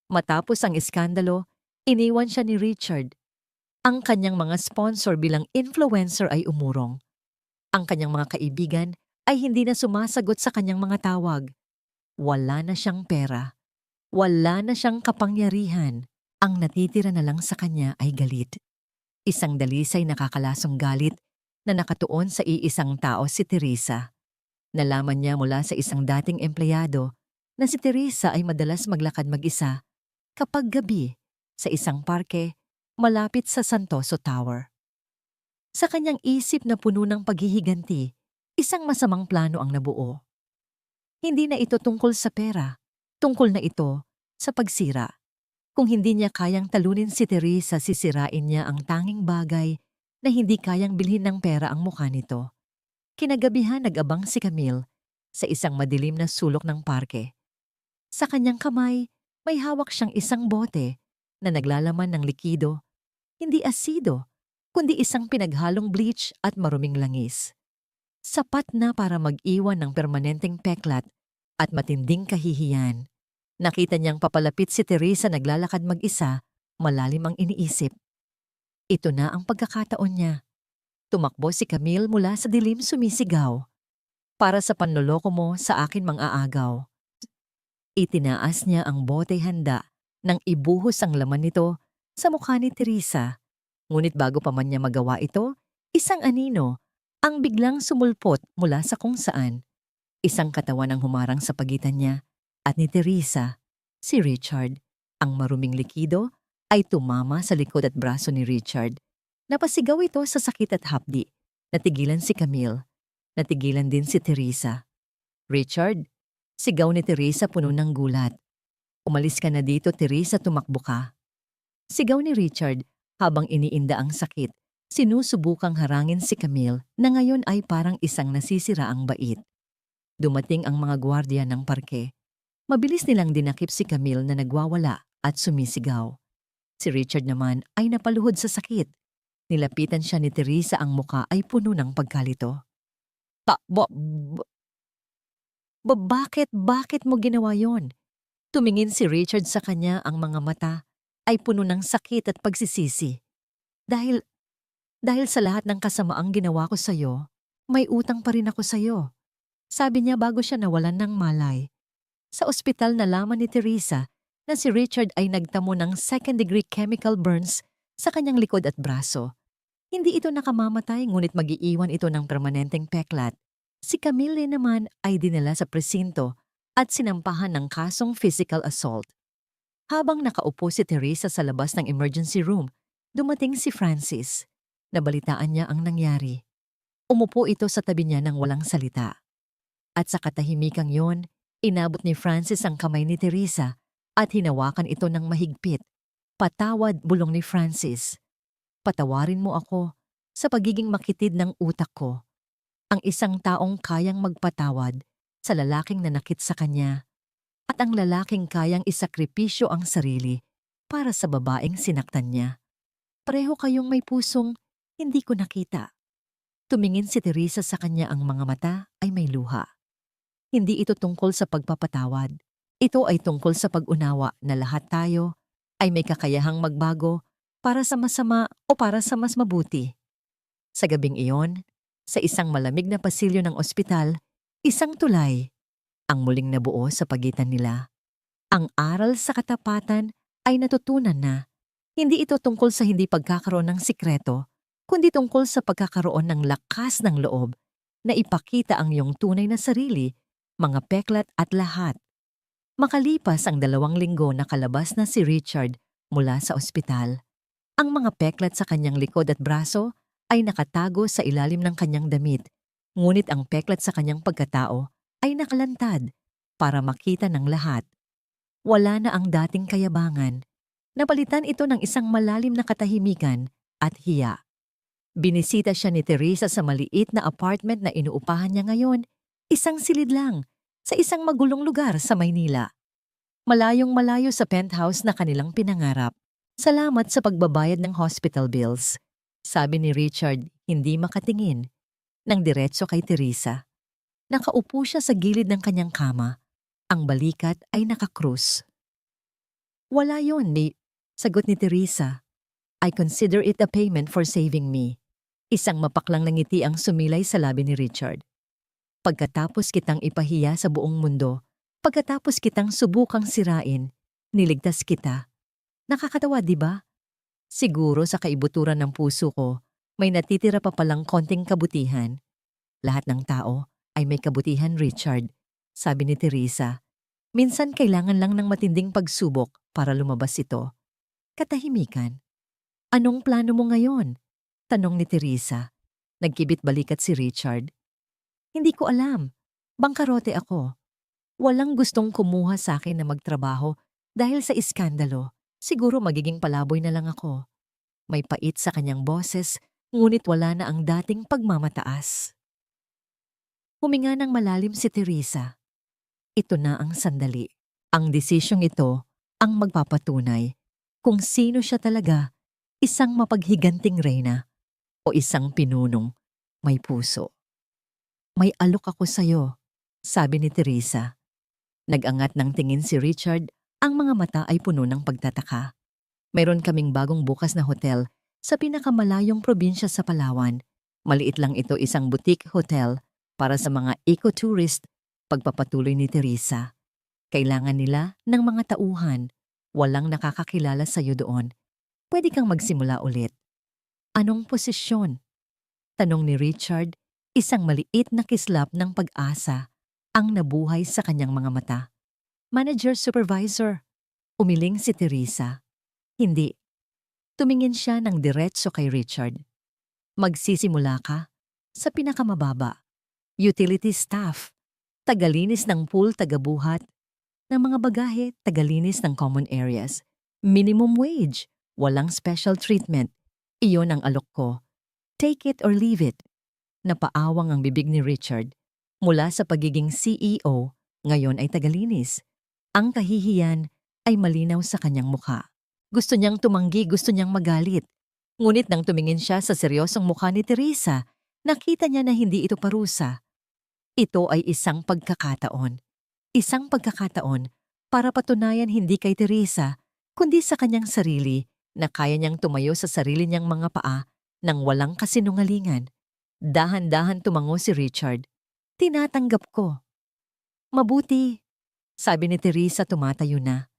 Matapos ang iskandalo, iniwan siya ni Richard. Ang kanyang mga sponsor bilang influencer ay umurong. Ang kanyang mga kaibigan ay hindi na sumasagot sa kanyang mga tawag. Wala na siyang pera. Wala na siyang kapangyarihan. Ang natitira na lang sa kanya ay galit. Isang dalisay nakakalasong galit na nakatuon sa iisang tao, si Teresa. Nalaman niya mula sa isang dating empleyado na si Teresa ay madalas maglakad mag-isa kapag gabi sa isang parke malapit sa Santoso Tower. Sa kanyang isip na puno ng paghihiganti, isang masamang plano ang nabuo. Hindi na ito tungkol sa pera, tungkol na ito sa pagsira. Kung hindi niya kayang talunin si Teresa, sisirain niya ang tanging bagay na hindi kayang bilhin ng pera ang mukha nito. Kinagabihan nag-abang si Camille sa isang madilim na sulok ng parke. Sa kanyang kamay, may hawak siyang isang bote na naglalaman ng likido, hindi asido, kundi isang pinaghalong bleach at maruming langis. Sapat na para mag-iwan ng permanenteng peklat at matinding kahihiyan. Nakita niyang papalapit si Teresa naglalakad mag-isa, malalim ang iniisip. Ito na ang pagkakataon niya. Tumakbo si Camille mula sa dilim, sumisigaw. Para sa panloloko mo, sa akin mang-aagaw. Itinaas niya ang bote handa nang ibuhos ang laman nito sa mukha ni Teresa. Ngunit bago pa man niya magawa ito, isang anino ang biglang sumulpot mula sa kung saan. Isang katawan ang humarang sa pagitan niya at ni Teresa. Si Richard, ang maruming likido, ay tumama sa likod at braso ni Richard. Napasigaw ito sa sakit at hapdi. Natigilan si Camille. Natigilan din si Teresa. Richard, sigaw ni Teresa puno ng gulat. Umalis ka na dito, Teresa, tumakbo ka. Sigaw ni Richard habang iniinda ang sakit. Sinusubukang harangin si Camille na ngayon ay parang isang nasisiraang bait. Dumating ang mga gwardiya ng parke. Mabilis nilang dinakip si Camille na nagwawala at sumisigaw. Si Richard naman ay napaluhod sa sakit. Nilapitan siya ni Teresa, ang muka ay puno ng pagkalito. Bakit mo ginawa yon? Tumingin si Richard sa kanya, ang mga mata ay puno ng sakit at pagsisisi. Dahil sa lahat ng kasamaang ginawa ko sa'yo, may utang pa rin ako sa'yo. Sabi niya bago siya nawalan ng malay. Sa ospital nalaman ni Teresa na si Richard ay nagtamo ng second-degree chemical burns sa kanyang likod at braso. Hindi ito nakamamatay, ngunit mag-iiwan ito ng permanenteng peklat. Si Camille naman ay dinala sa presinto at sinampahan ng kasong physical assault. Habang nakaupo si Teresa sa labas ng emergency room, dumating si Francis. Nabalitaan niya ang nangyari. Umupo ito sa tabi niya ng walang salita. At sa katahimikang yon, inabot ni Francis ang kamay ni Teresa at hinawakan ito ng mahigpit. Patawad, bulong ni Francis. Patawarin mo ako sa pagiging makitid ng utak ko. Ang isang taong kayang magpatawad sa lalaking nanakit sa kanya at ang lalaking kayang isakripisyo ang sarili para sa babaeng sinaktan niya. Pareho kayong may pusong hindi ko nakita. Tumingin si Teresa sa kanya, ang mga mata ay may luha. Hindi ito tungkol sa pagpapatawad. Ito ay tungkol sa pag-unawa na lahat tayo ay may kakayahang magbago para sa masama o para sa mas mabuti. Sa gabing iyon, sa isang malamig na pasilyo ng ospital, isang tulay ang muling nabuo sa pagitan nila. Ang aral sa katapatan ay natutunan na hindi ito tungkol sa hindi pagkakaroon ng sikreto, kundi tungkol sa pagkakaroon ng lakas ng loob na ipakita ang iyong tunay na sarili, mga peklat at lahat. Makalipas ang 2 linggo, nakalabas na si Richard mula sa ospital. Ang mga peklat sa kanyang likod at braso ay nakatago sa ilalim ng kanyang damit, ngunit ang peklat sa kanyang pagkatao ay nakalantad para makita ng lahat. Wala na ang dating kayabangan. Napalitan ito ng isang malalim na katahimikan at hiya. Binisita siya ni Teresa sa maliit na apartment na inuupahan niya ngayon, isang silid lang, sa isang magulong lugar sa Maynila. Malayong-malayo sa penthouse na kanilang pinangarap. Salamat sa pagbabayad ng hospital bills, sabi ni Richard, hindi makatingin, ng diretso kay Teresa. Nakaupo siya sa gilid ng kanyang kama. Ang balikat ay nakakrus. Wala yon, sagot ni Teresa. I consider it a payment for saving me. Isang mapaklang na ngiti ang sumilay sa labi ni Richard. Pagkatapos kitang ipahiya sa buong mundo, pagkatapos kitang subukang sirain, niligtas kita. Nakakatawa, di ba? Siguro sa kaibuturan ng puso ko, may natitira pa palang konting kabutihan. Lahat ng tao ay may kabutihan, Richard, sabi ni Teresa. Minsan kailangan lang ng matinding pagsubok para lumabas ito. Katahimikan. Anong plano mo ngayon? Tanong ni Teresa. Nagkibit balikat si Richard. Hindi ko alam. Bangkarote ako. Walang gustong kumuha sa akin na magtrabaho dahil sa iskandalo. Siguro magiging palaboy na lang ako. May pait sa kanyang boses, ngunit wala na ang dating pagmamataas. Huminga ng malalim si Teresa. Ito na ang sandali. Ang desisyong ito ang magpapatunay kung sino siya talaga, isang mapaghiganting reyna o isang pinunong may puso. May alok ako sa'yo, sabi ni Teresa. Nag-angat ng tingin si Richard, ang mga mata ay puno ng pagtataka. Mayroon kaming bagong bukas na hotel sa pinakamalayong probinsya sa Palawan. Maliit lang ito, isang boutique hotel para sa mga eco-tourist, pagpapatuloy ni Teresa. Kailangan nila ng mga tauhan. Walang nakakakilala sa iyo doon. Pwede kang magsimula ulit. Anong posisyon? Tanong ni Richard, isang maliit na kislap ng pag-asa ang nabuhay sa kanyang mga mata. Manager, supervisor. Umiling si Teresa. Hindi. Tumingin siya ng diretso kay Richard. Magsisimula ka sa pinakamababa. Utility staff. Tagalinis ng pool, tagabuhat ng mga bagahe, tagalinis ng common areas. Minimum wage. Walang special treatment. Iyon ang alok ko. Take it or leave it. Napaawang ang bibig ni Richard. Mula sa pagiging CEO, ngayon ay tagalinis. Ang kahihiyan ay malinaw sa kanyang mukha. Gusto niyang tumanggi, gusto niyang magalit. Ngunit nang tumingin siya sa seryosong mukha ni Teresa, nakita niya na hindi ito parusa. Ito ay isang pagkakataon. Isang pagkakataon para patunayan hindi kay Teresa, kundi sa kanyang sarili na kaya niyang tumayo sa sarili niyang mga paa nang walang kasinungalingan. Dahan-dahan tumango si Richard. Tinatanggap ko. Mabuti, sabi ni Teresa, tumatayo na.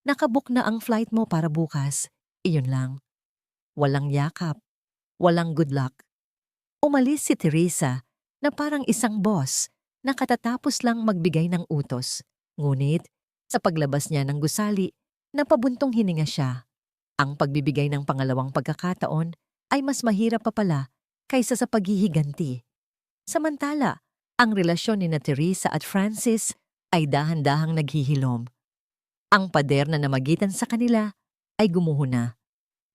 Nakabook na ang flight mo para bukas. Iyon lang. Walang yakap. Walang good luck. Umalis si Teresa na parang isang boss na katatapos lang magbigay ng utos. Ngunit, sa paglabas niya ng gusali, napabuntong hininga siya. Ang pagbibigay ng pangalawang pagkakataon ay mas mahirap pa pala kaysa sa paghihiganti. Samantala, ang relasyon ni na Teresa at Francis ay dahan-dahang naghihilom. Ang pader na namagitan sa kanila ay gumuho na.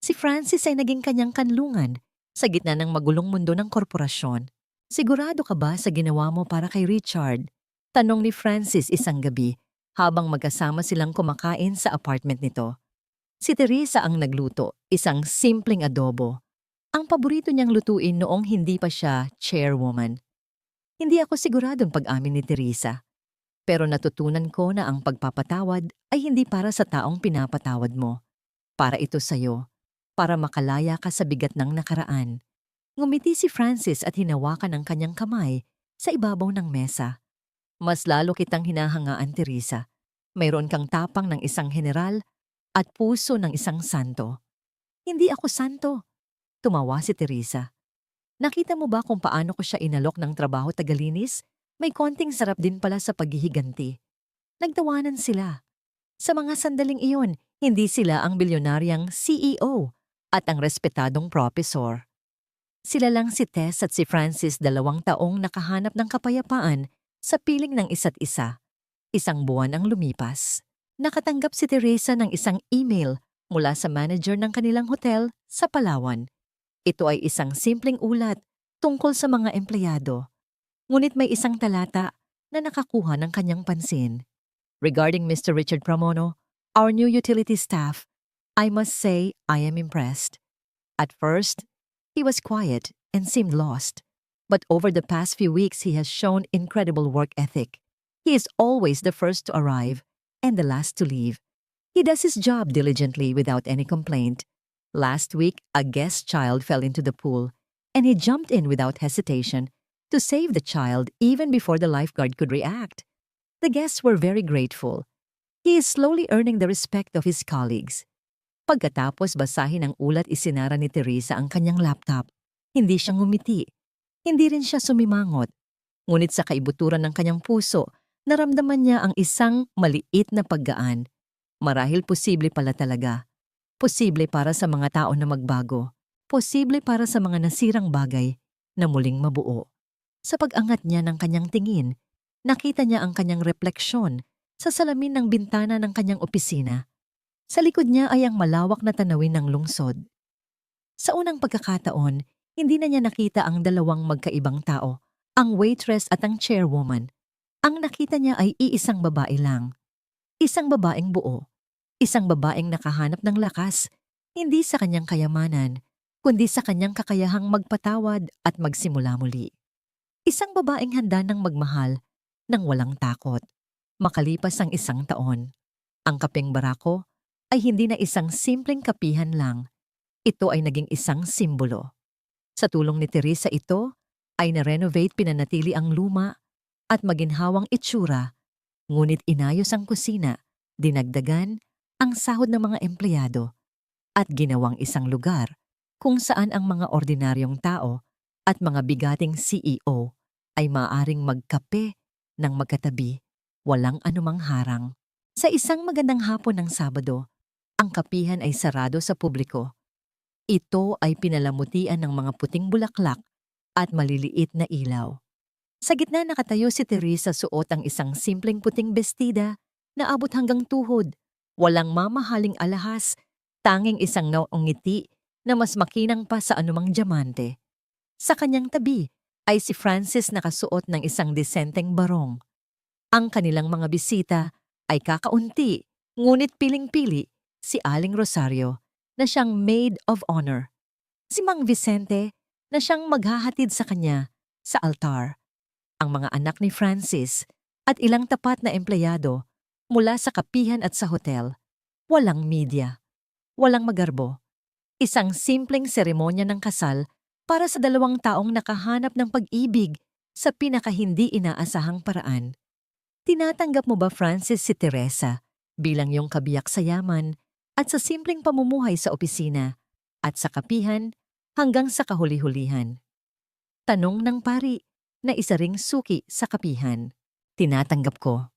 Si Francis ay naging kanyang kanlungan sa gitna ng magulong mundo ng korporasyon. Sigurado ka ba sa ginawa mo para kay Richard? Tanong ni Francis isang gabi habang magkasama silang kumakain sa apartment nito. Si Teresa ang nagluto, isang simpleng adobo. Ang paborito niyang lutuin noong hindi pa siya chairwoman. Hindi ako siguradong pag-amin ni Teresa. Pero natutunan ko na ang pagpapatawad ay hindi para sa taong pinapatawad mo. Para ito sa'yo. Para makalaya ka sa bigat ng nakaraan. Ngumiti si Francis at hinawakan ang kanyang kamay sa ibabaw ng mesa. Mas lalo kitang hinahangaan, Teresa. Mayroon kang tapang ng isang general at puso ng isang santo. Hindi ako santo. Tumawa si Teresa. Nakita mo ba kung paano ko siya inalok ng trabaho tagalinis? May konting sarap din pala sa paghihiganti. Nagtawanan sila. Sa mga sandaling iyon, hindi sila ang bilyonaryang CEO at ang respetadong propesor. Sila lang si Tess at si Francis 2 taong nakahanap ng kapayapaan sa piling ng isa't isa. Isang buwan ang lumipas. Nakatanggap si Teresa ng isang email mula sa manager ng kanilang hotel sa Palawan. Ito ay isang simpleng ulat tungkol sa mga empleyado. Ngunit may isang talata na nakakuha ng kanyang pansin. Regarding Mr. Richard Pramono, our new utility staff, I must say I am impressed. At first, he was quiet and seemed lost. But over the past few weeks, he has shown incredible work ethic. He is always the first to arrive and the last to leave. He does his job diligently without any complaint. Last week, a guest child fell into the pool, and he jumped in without hesitation to save the child even before the lifeguard could react. The guests were very grateful. He is slowly earning the respect of his colleagues. Pagkatapos basahin ang ulat, isinara ni Teresa ang kanyang laptop. Hindi siya ngumiti. Hindi rin siya sumimangot. Ngunit sa kaibuturan ng kanyang puso, naramdaman niya ang isang maliit na paggaan. Marahil posible pala talaga. Posible para sa mga tao na magbago. Posible para sa mga nasirang bagay na muling mabuo. Sa pag-angat niya ng kanyang tingin, nakita niya ang kanyang refleksyon sa salamin ng bintana ng kanyang opisina. Sa likod niya ay ang malawak na tanawin ng lungsod. Sa unang pagkakataon, hindi na niya nakita ang dalawang magkaibang tao, ang waitress at ang chairwoman. Ang nakita niya ay iisang babae lang. Isang babaeng buo. Isang babaeng nakahanap ng lakas, hindi sa kanyang kayamanan, kundi sa kanyang kakayahang magpatawad at magsimula muli. Isang babaeng handa ng magmahal nang walang takot. Makalipas ang 1 taon, ang kapeng barako ay hindi na isang simpleng kapihan lang. Ito ay naging isang simbolo. Sa tulong ni Teresa, ito ay na-renovate, pinanatili ang luma at maginhawang itsura, ngunit inayos ang kusina, dinagdagan ang sahod ng mga empleyado at ginawang isang lugar kung saan ang mga ordinaryong tao at mga bigating CEO ay maaaring magkape ng magkatabi, walang anumang harang. Sa isang magandang hapon ng Sabado, ang kapihan ay sarado sa publiko. Ito ay pinalamutian ng mga puting bulaklak at maliliit na ilaw. Sa gitna nakatayo si Teresa, suot ang isang simpleng puting bestida na abot hanggang tuhod. Walang mamahaling alahas, tanging isang ngiti na mas makinang pa sa anumang diamante. Sa kanyang tabi ay si Francis, nakasuot ng isang disenteng barong. Ang kanilang mga bisita ay kakaunti, ngunit piling-pili si Aling Rosario na siyang maid of honor. Si Mang Vicente na siyang maghahatid sa kanya sa altar. Ang mga anak ni Francis at ilang tapat na empleyado mula sa kapihan at sa hotel. Walang media, walang magarbo. Isang simpleng seremonya ng kasal para sa 2 taong nakahanap ng pag-ibig sa pinakahindi inaasahang paraan. Tinatanggap mo ba, Francis, si Teresa bilang iyong kabiyak sa yaman at sa simpleng pamumuhay sa opisina at sa kapihan hanggang sa kahuli-hulihan? Tanong ng pari na isa ring suki sa kapihan. Tinatanggap ko.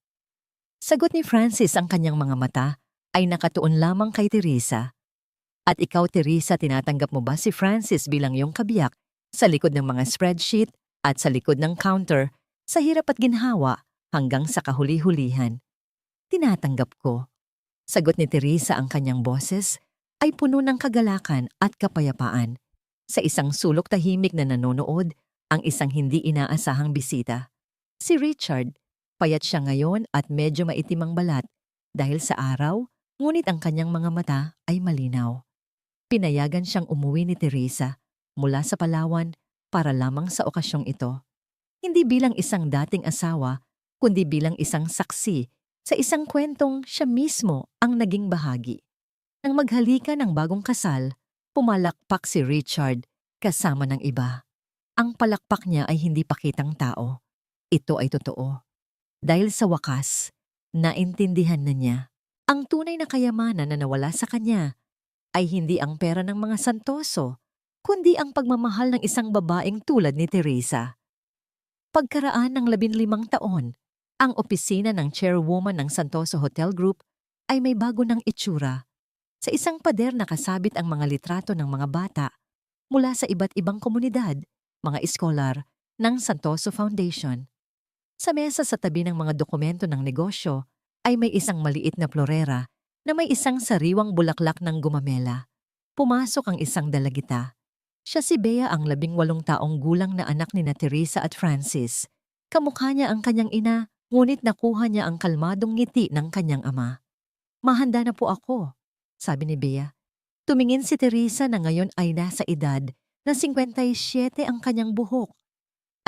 Sagot ni Francis, ang kanyang mga mata ay nakatuon lamang kay Teresa. At ikaw, Teresa, tinatanggap mo ba si Francis bilang iyong kabiyak sa likod ng mga spreadsheet At sa likod ng counter, sa hirap at ginhawa hanggang sa kahuli-hulihan. Tinatanggap ko. Sagot ni Teresa, ang kanyang boses ay puno ng kagalakan at kapayapaan. Sa isang sulok tahimik na nanonood, ang isang hindi inaasahang bisita. Si Richard, payat siya ngayon at medyo maitim ang balat dahil sa araw, ngunit ang kanyang mga mata ay malinaw. Pinayagan siyang umuwi ni Teresa mula sa Palawan para lamang sa okasyong ito. Hindi bilang isang dating asawa, kundi bilang isang saksi sa isang kwentong siya mismo ang naging bahagi. Nang maghalika ng bagong kasal, pumalakpak si Richard kasama ng iba. Ang palakpak niya ay hindi pakitang tao. Ito ay totoo. Dahil sa wakas, naintindihan na niya. Ang tunay na kayamanan na nawala sa kanya ay hindi ang pera ng mga santoso, kundi ang pagmamahal ng isang babaeng tulad ni Teresa. Pagkaraan ng 15 taon, ang opisina ng chairwoman ng Santoso Hotel Group ay may bago ng itsura. Sa isang pader nakasabit ang mga litrato ng mga bata mula sa iba't ibang komunidad, mga iskolar ng Santoso Foundation. Sa mesa sa tabi ng mga dokumento ng negosyo ay may isang maliit na florera na may isang sariwang bulaklak ng gumamela. Pumasok ang isang dalagita. Siya si Bea, ang 18 taong gulang na anak ni Teresa at Francis. Kamukha niya ang kanyang ina, ngunit nakuha niya ang kalmadong ngiti ng kanyang ama. "Mahanda na po ako," sabi ni Bea. Tumingin si Teresa na ngayon ay nasa edad na 57 ang kanyang buhok.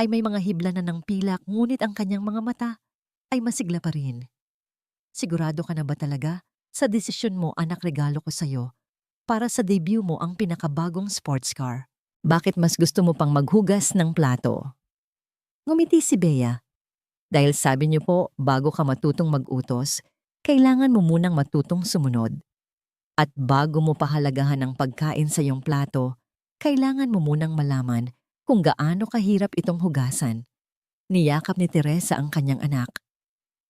Ay may mga hibla na ng pilak, ngunit ang kanyang mga mata ay masigla pa rin. "Sigurado ka na ba talaga sa desisyon mo, anak? Regalo ko sa'yo para sa debut mo ang pinakabagong sports car. Bakit mas gusto mo pang maghugas ng plato?" Ngumiti si Bea. "Dahil sabi niyo po, bago ka matutong mag-utos, kailangan mo munang matutong sumunod. At bago mo pahalagahan ang pagkain sa iyong plato, kailangan mo munang malaman kung gaano kahirap itong hugasan." Niyakap ni Teresa ang kanyang anak.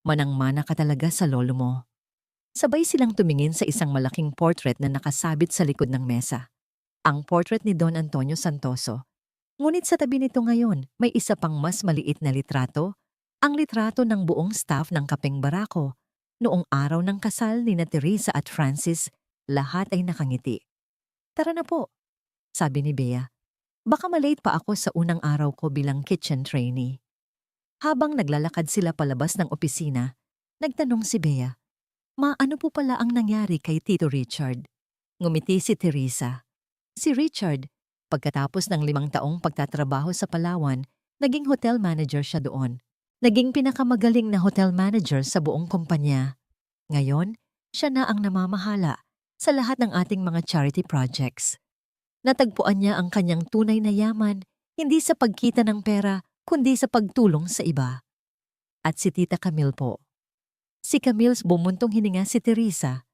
"Manang-mana ka talaga sa lolo mo." Sabay silang tumingin sa isang malaking portrait na nakasabit sa likod ng mesa. Ang portrait ni Don Antonio Santoso. Ngunit sa tabi nito ngayon, may isa pang mas maliit na litrato, ang litrato ng buong staff ng Kapeng Barako. Noong araw ng kasal ni Teresa at Francis, lahat ay nakangiti. "Tara na po," sabi ni Bea. "Baka malate pa ako sa unang araw ko bilang kitchen trainee." Habang naglalakad sila palabas ng opisina, nagtanong si Bea, "Ano po pala ang nangyari kay Tito Richard?" Ngumiti si Teresa. Si Richard, pagkatapos ng 5 taong pagtatrabaho sa Palawan, naging hotel manager siya doon. Naging pinakamagaling na hotel manager sa buong kumpanya. Ngayon, siya na ang namamahala sa lahat ng ating mga charity projects. Natagpuan niya ang kanyang tunay na yaman, hindi sa pagkita ng pera, kundi sa pagtulong sa iba. At si Tita Camille po. Si Camille, bumuntong hininga si Teresa.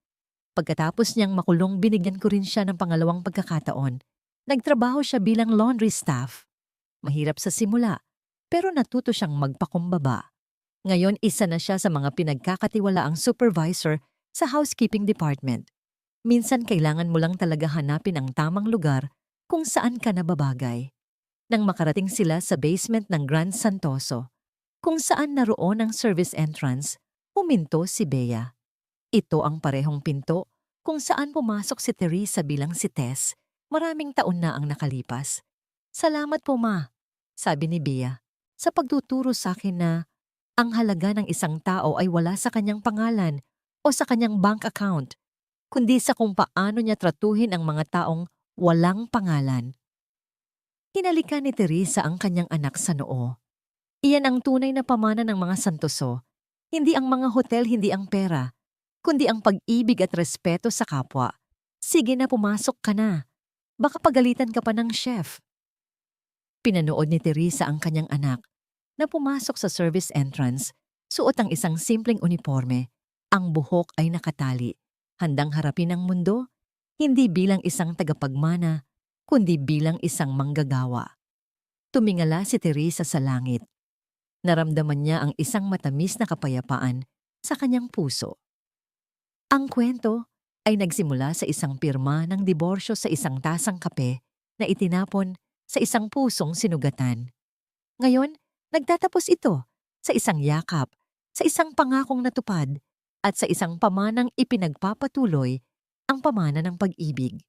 "Pagkatapos niyang makulong, binigyan ko rin siya ng pangalawang pagkakataon. Nagtrabaho siya bilang laundry staff. Mahirap sa simula, pero natuto siyang magpakumbaba. Ngayon, isa na siya sa mga pinagkakatiwalaang supervisor sa housekeeping department. Minsan kailangan mo lang talaga hanapin ang tamang lugar kung saan ka nababagay." Nang makarating sila sa basement ng Grand Santoso, kung saan naroon ang service entrance, huminto si Bea. Ito ang parehong pinto kung saan pumasok si Teresa bilang si Tess. Maraming taon na ang nakalipas. "Salamat po, Ma," sabi ni Bea, "sa pagtuturo sa akin na ang halaga ng isang tao ay wala sa kanyang pangalan o sa kanyang bank account, kundi sa kung paano niya tratuhin ang mga taong walang pangalan." Hinalikan ni Teresa ang kanyang anak sa noo. Iyan ang tunay na pamana ng mga Santoso. Hindi ang mga hotel, hindi ang pera, kundi ang pag-ibig at respeto sa kapwa. "Sige na, pumasok ka na. Baka pagalitan ka pa ng chef." Pinanood ni Teresa ang kanyang anak na pumasok sa service entrance, suot ang isang simpleng uniforme. Ang buhok ay nakatali, handang harapin ang mundo, hindi bilang isang tagapagmana, kundi bilang isang manggagawa. Tumingala si Teresa sa langit. Naramdaman niya ang isang matamis na kapayapaan sa kanyang puso. Ang kwento ay nagsimula sa isang pirma ng diborsyo sa isang tasang kape na itinapon sa isang pusong sinugatan. Ngayon, nagtatapos ito sa isang yakap, sa isang pangakong natupad, at sa isang pamanang ipinagpapatuloy ang pamana ng pag-ibig.